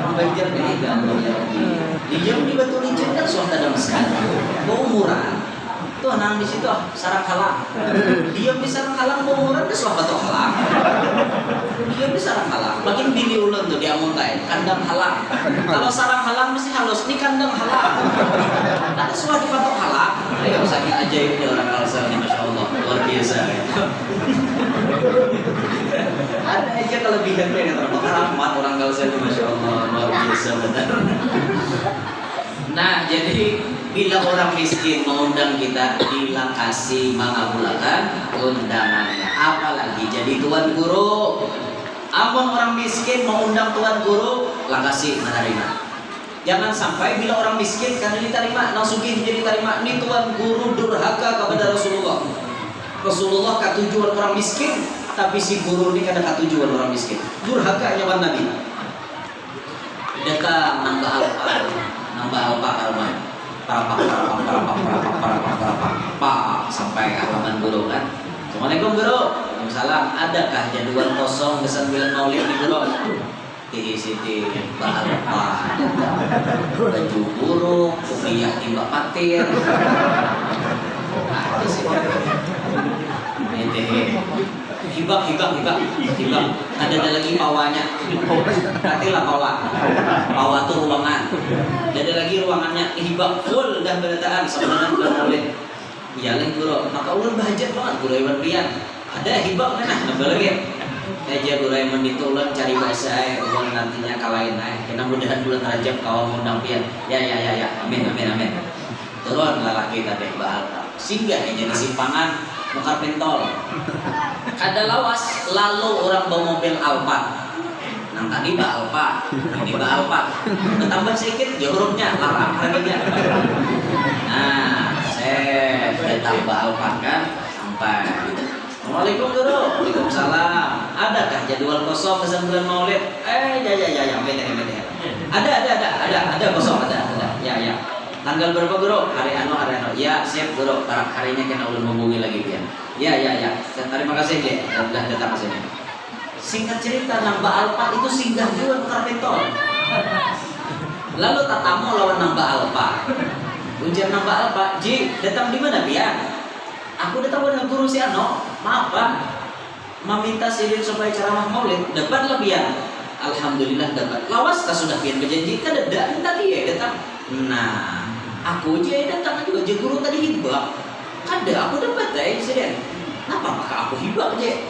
Orang Banjar ini ganteng ya. Diam di Batu Licin kan suatu damsa. Keumuran. Tuh nang di situ sarang halang. Diam di sarang halang keumuran ke suatu halang. dia bisa sarang halang. Makin bini ulang tuh dia muntai, kandang halang. Kalau sarang halang mesti halus, ini kandang halang. Ada suara dipatok halang. Ayo saking ajaibnya orang Kalsel ini, masya Allah, luar biasa. Ada aja kelebihannya yang terbakar rahmat orang Kalsel ini, masya Allah, luar biasa benar. Nah, jadi bila orang miskin mengundang kita, bilang kasih mengabulkan undangannya. Apalagi jadi tuan guru. Ampun orang miskin mengundang tuan guru, lah kasih menerima. Jangan sampai bila orang miskin karena diterima, langsung jadi terima. Ini tuan guru durhaka kepada Rasulullah. Rasulullah katujuan orang miskin, tapi si guru ini kadang katujuan orang miskin. Durhaka nyaman Nabi. Datang nambah alpa karma. Parapak sampai ke halaman guru kan. Assalamualaikum guru. Waalaikumsalam. Adakah jadwal kosong kesembilan maulid di guru? Siti bahapa baju buruk, kuliah timbak patir. Ada sih. Hibak. Ada lagi pawanya. Nantilah pawa tuh ruangan. Ada lagi ruangannya hibak full dan berataan sebenarnya bulan maulid. Iyalah guru, maka ulun bahajat banget guru Iwan Rian. Ada hibak mana? Nambah lagi. Aja guru Iwan ditolong cari bahasa ulun nantinya kalahin kena mudahan bulan Rajab kawan ngundang pian. Ya. Amin. Turun lelaki tadi bahal. Singgah jadi simpangan muka pentol. Ada lawas lalu orang bawa mobil Alphard. Nang tadi Alphard, ini Alphard. Bertambah sedikit ya hurufnya larang harganya. Nah, saya datang Alphard kan sampai. Assalamualaikum guru. Waalaikumsalam. Adakah jadwal kosong kesembilan maulid? Ya, bener. Ada kosong ada. Ya. Tanggal berapa guru? Hari anu. Ya, siap guru. Harinya kena ulun hubungi lagi dia. Ya. Terima kasih dia. Sudah datang ke sini. Singkat cerita, nambah Alphard itu singgah juga ke Karpentol. Lalu tatamu lawan nambah Alphard. Ujar nambah Alphard, Ji, datang di mana Pian? Aku datang dengan guru si Ano. Maaf Pak, meminta sidin supaya ceramah maulid. Dapatlah Pian. Alhamdulillah dapat. Lawas tak sudah Pian berjanji kan ada tadi ya datang. Nah, aku aja datang juga je guru tadi hibak. Kada aku dapat sidin. Kenapa maka aku hibak je?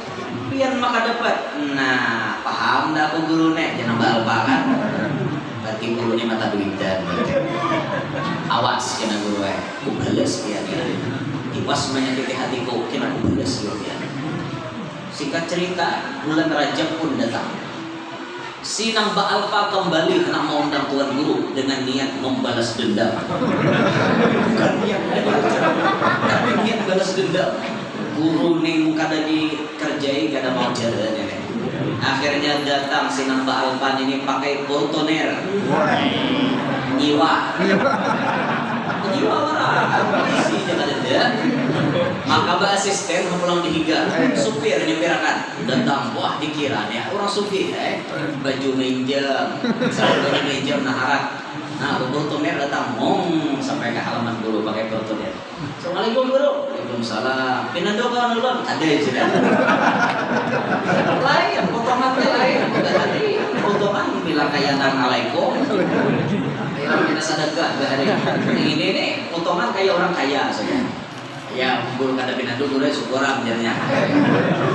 Pian maka dapat. Nah, paham dah aku guru nek jangan balpa kan. Berarti guru ni mata duitan. Awas kena guru ku balas pian ya. Tiwas menyakiti hatiku kena ku balas pian. Singkat cerita, bulan Rajab pun datang. Si Namba Alpa kembali kena mengundang tuan guru dengan niat membalas dendam. Bukan niat tapi niat balas dendam. Guru ning kada dikerjai kada mau jalan. Akhirnya datang si Namba Alpa ini pakai botoner. Nyiwa polisi jangan ada. Maka ba asisten pulang dihiga supir nyepirakan datang wah dikira ya orang supir baju minjam baju minjam naharat. Nah botoner datang sampai ke halaman guru pakai botoner. Assalamualaikum guru. Waalaikumsalam. Pinando ka nulon ada sudah. Lain potongan lain udah tadi potongan bilang kayak alaikum. Kita sedekah hari ini nih potongan kayak orang kaya saja. Ya, guru kada pinandu guru syukuran jadinya.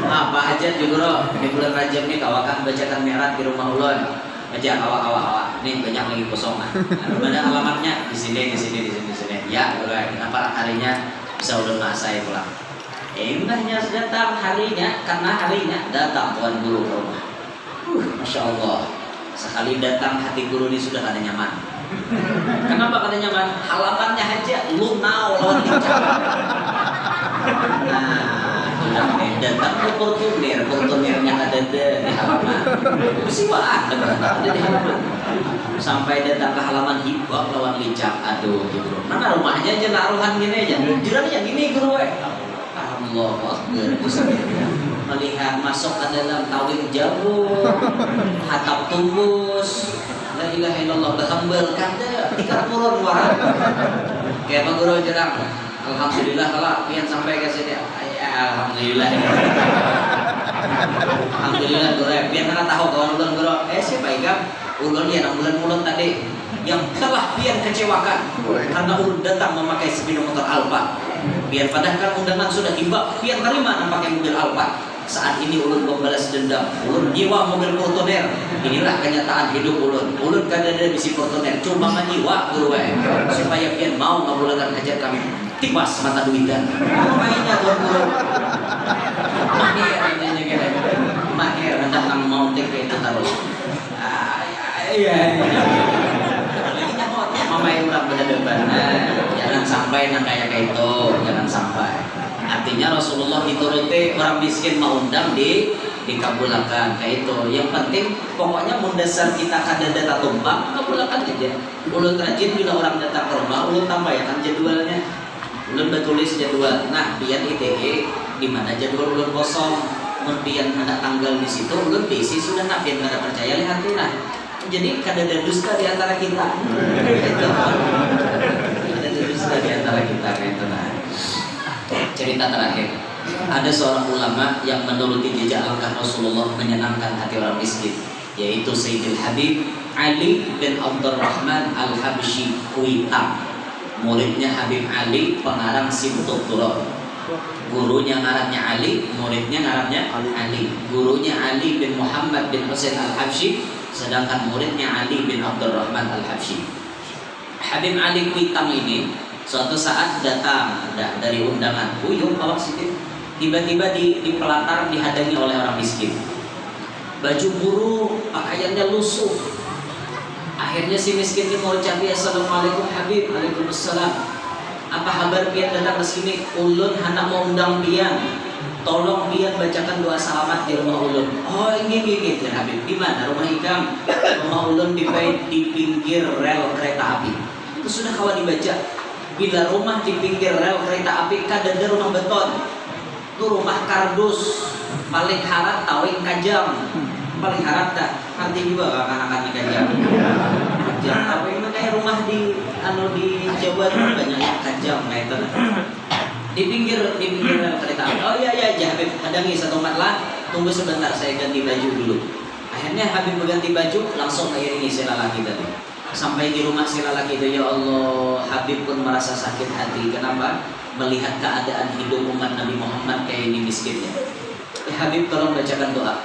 Apa aja guru di bulan Rajab nih kawakan bacakan mi'raj di rumah ulun. Aja awak. Nih banyak lagi kosong. Mana alamatnya di sini. Ya, guru kenapa harinya bisa ulun masai pulang. Indahnya datang harinya karena harinya datang tuan guru ke rumah. Masya Allah. Sekali datang hati guru ini sudah kada nyaman. Kenapa kada nyaman? Halamannya aja lunau lawan lincah. Nah, datang ke portunirnya ada di halaman. Musiwaan ada di halaman. Sampai datang ke halaman hibak lawan lincah. Aduh, guru. Mana rumahnya aja naruhan gini aja. Jirannya gini guru Allah Akbar. Melihat masuk ke dalam tawin jamur, hatap tumbus. La ilaha illallah bahambal kada tikar turun warang. Kayak guru jarang. Alhamdulillah kalau pian sampai ke sini. Alhamdulillah. Alhamdulillah gore, biar karena tahu kawan ulun gore, siapa ikam? Ulun ya 6 bulan ulun tadi yang telah pian kecewakan karena ulun datang memakai sepeda motor Alfa. Biar padahal undangan sudah tiba, pian terima pakai mobil Alfa. Saat ini ulun membalas dendam, ulun nyewa mobil Fortuner. Inilah kenyataan hidup ulun. Ulun kada ada bisi Fortuner, cuma menyewa guru supaya pian mau ngabulkan hajat kami. Tipas mata duitan. Mainnya tuan guru. Mahir hendak nang mau tek itu terus. Iya. Lagi nyamot, mama yang udah berdebat. Jangan sampai nang kayak itu, jangan sampai. Artinya Rasulullah dituruti orang miskin mau undang dikabulkan kayak itu. Yang penting pokoknya mendasar kita kada data tumpang, kabulkan aja. Ulun rajin bila orang datang ke rumah, ulun tambahkan jadwalnya. Ulun bertulis jadwal. Nah, biar ITE di mana jadwal ulun kosong. Kemudian ada tanggal di situ, ulun bisi sudah nak biar kada percaya lihat nah. Jadi kada ada dusta di antara kita. Itu. Ada dusta di antara kita kayak itu nah. Cerita terakhir, ada seorang ulama yang menuruti jejak langkah Rasulullah menyenangkan hati orang miskin, yaitu Sayyidil Habib Ali bin Abdurrahman Al-Habsyi Kuitang. Muridnya Habib Ali, pengarang Simtuk Duror. Gurunya ngarannya Ali, muridnya ngarannya Ali. Gurunya Ali bin Muhammad bin Husain Al-Habsyi, sedangkan muridnya Ali bin Abdurrahman Al-Habsyi. Habib Ali Kuitang ini suatu saat datang dari undangan Uyuh awak sikit, tiba-tiba di pelatar dihadangi oleh orang miskin. Baju buruk, pakaiannya lusuh. Akhirnya si miskin ini mau ucap assalamualaikum Habib. Waalaikumsalam. Apa kabar pian datang ke sini? Ulun hendak mau undang pian. Tolong pian bacakan doa selamat di rumah ulun. Oh ini Habib. Di mana rumah ikam? Rumah ulun di pinggir rel kereta api. Itu sudah kawan dibaca. Bila rumah di pinggir rel kereta api kada ada rumah beton, itu rumah kardus, paling harap tawing kajam, paling harap dah. Arti juga akan di kajam. Kajam apa ini kayak rumah di Jawa itu banyak kajam kayak itu. Di pinggir rel kereta api. Oh iya Habib, hadangi satu mat lah. Tunggu sebentar saya ganti baju dulu. Akhirnya Habib berganti baju, langsung mengiringi si lelaki tadi. Sampai di rumah si lelaki itu, ya Allah, Habib pun merasa sakit hati. Kenapa? Melihat keadaan hidup umat Nabi Muhammad kayak ini miskinnya. Habib tolong bacakan doa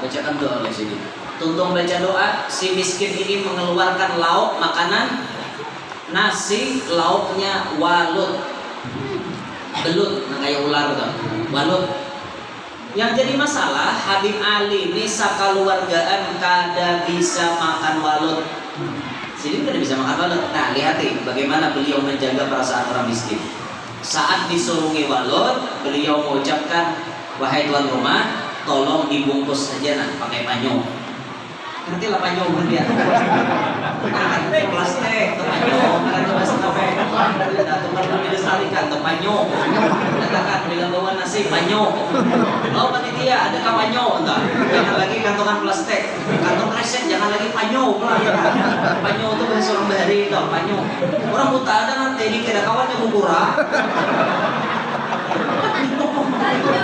oleh sini. Tuntung baca doa, si miskin ini mengeluarkan lauk makanan, nasi, lauknya walut, belut, nah kayak ular tuh, walut. Yang jadi masalah, Habib Ali ini sakaluargaan kada bisa makan walut. Jadi tidak bisa makan walut. Nah, lihat bagaimana beliau menjaga perasaan orang miskin. Saat disurungi walut, beliau mengucapkan, wahai tuan rumah, tolong dibungkus saja pakai panyo. Ngerti lah panyo dia. Plastik, panyo, karena coba sampai. Tukar dilestarikan, panyo. Katakan bila bawa nasi panyo. Oh panitia, ada panyo, entah. Jangan lagi kantongan plastik, kantong kresek, jangan lagi panyo. Panyo itu bahasa orang bahari itu, panyo. Orang buta ada nanti dikira kawannya bukura.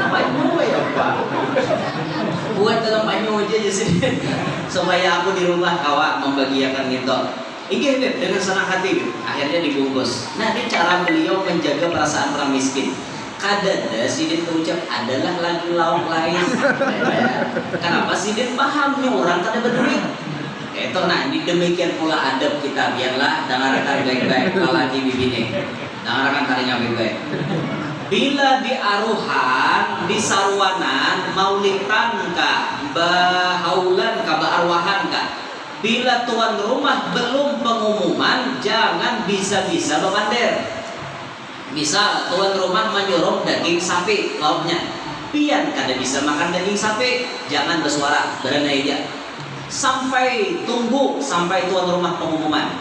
Panyo ya Pak. Buat dalam panyo aja sini supaya aku di rumah kawak membagiakan gitu. Iki dengan senang hati. Akhirnya dibungkus. Nah, ini cara beliau menjaga perasaan orang miskin. Kadada sidin terucap adalah lagi lauk lain. Kenapa sidin paham nih orang kada berduit. Itu nah demikian pula adab kita biarlah dengarkan baik-baik lagi bibine. Dengarkan tarinya baik-baik. Bila di aruhan, di sarwanan, maulitan ka, bahaulan ka, baarwahan ka. Bila tuan rumah belum pengumuman, jangan bisa-bisa memandir. Misal tuan rumah menyuruh daging sapi lauknya, pian kada bisa makan daging sapi, jangan bersuara, berenai aja. Tunggu sampai tuan rumah pengumuman.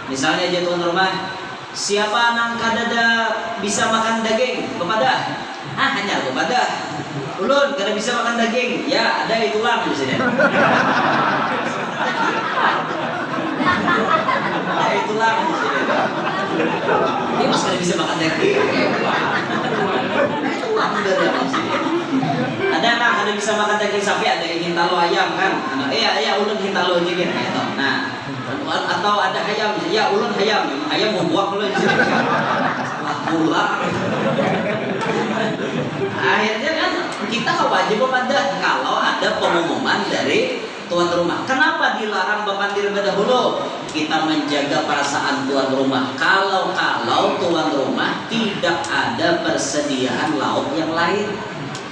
Misalnya aja tuan rumah, siapa nang kadada bisa makan daging? Kepada? Hanya kepada. Ulun kada bisa makan daging. Ya, ada itulah di sini. Ada itulah di sini. Ini mas kada bisa makan daging. Itulah dari di sini. Ada nang kada bisa bisa makan daging sapi, ada yang hintalo ayam kan. Ya ulun hintalo aja gitu. Nah, atau ada ayam, ya ulun ayam mau buang ulun. Salah pula. Akhirnya kan kita kewajiban pada kalau ada pengumuman dari tuan rumah. Kenapa dilarang bapandir dahulu? Kita menjaga perasaan tuan rumah. Kalau tuan rumah tidak ada persediaan lauk yang lain,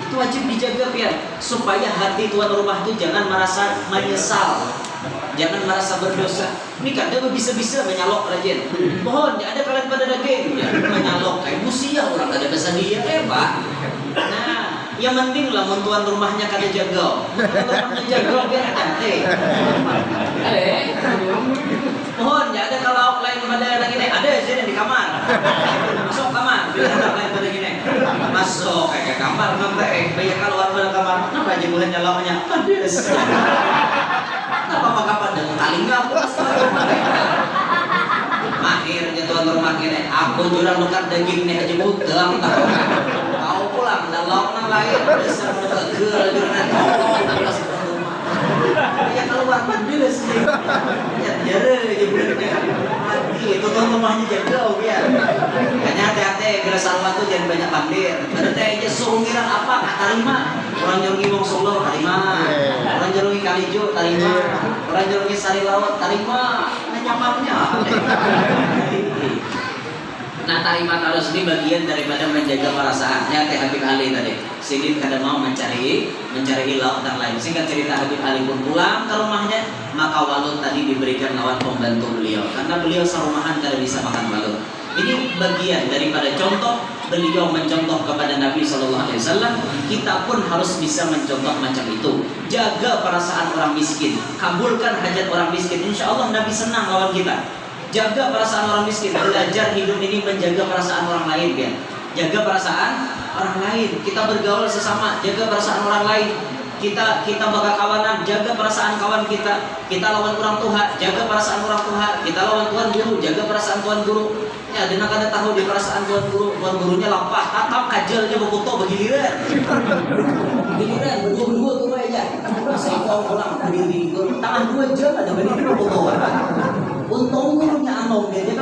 itu wajib dijaga pian, supaya hati tuan rumah itu jangan merasa menyesal, jangan merasa berdosa. Ini kadang bisa-bisa menyalok rajin. Mohon, ada kalian pada daging, ya, menyalok kayak musia orang ada bersedia, Pak. Nah, yang penting lah tuan rumahnya kada jaga. Tuan rumahnya jaga biar hati. Mohon, ya ada kalau lain pada lagi nih, ada sini di kamar. Masuk kamar, biar ada lain pada gini. Masuk kayak kamar nanti, banyak keluar pada kamar. Kenapa aja boleh nyaloknya? Pedes. Kenapa maka pada kali nggak puas? Akhirnya tuan rumah gini, aku jurang nukat daging nih aja budang. Kau pulang dan lauk nang lain, besar muka gel jurang tolong terus tuan rumah. Ya keluar pedes nih. Ya jere aja budangnya. Mati itu tuan rumahnya jaga ya. Hanya hati-hati bila salwa tuh jangan banyak pandir. Berarti aja suruh ngira apa nggak terima. Orang jorgi wong Solo terima. Orang jorgi Kalijo terima. Orang jorgi Sari Laut terima. Nyamannya. Nah, tarima tarus ini bagian daripada menjaga perasaannya. Teh Habib Ali tadi. Sidin kada mau mencari lauk dan lain. Singkat cerita, Habib Ali pun pulang ke rumahnya. Maka walut tadi diberikan lawan pembantu beliau, karena beliau serumahan kada bisa makan walut. Ini bagian daripada contoh beliau mencontoh kepada Nabi SAW. Kita pun harus bisa mencontoh macam itu. Jaga perasaan orang miskin, kabulkan hajat orang miskin. Insya Allah Nabi senang lawan kita. Jaga perasaan orang miskin, belajar hidup ini menjaga perasaan orang lain ya. Jaga perasaan orang lain. Kita bergaul sesama, jaga perasaan orang lain. Kita bakal kawanan, jaga perasaan kawan kita. Kita lawan orang tua, jaga perasaan orang tua. Kita lawan tuan guru, jaga perasaan tuan guru. Ya, dina kada tahu di perasaan tuan gurunya lampah, tatap kajelnya berfoto begiliran. Begiliran, berdua tuh aja. Saya kau pulang berdiri, tangan 2 jam ada berdiri berfoto. Untung gurunya anom dia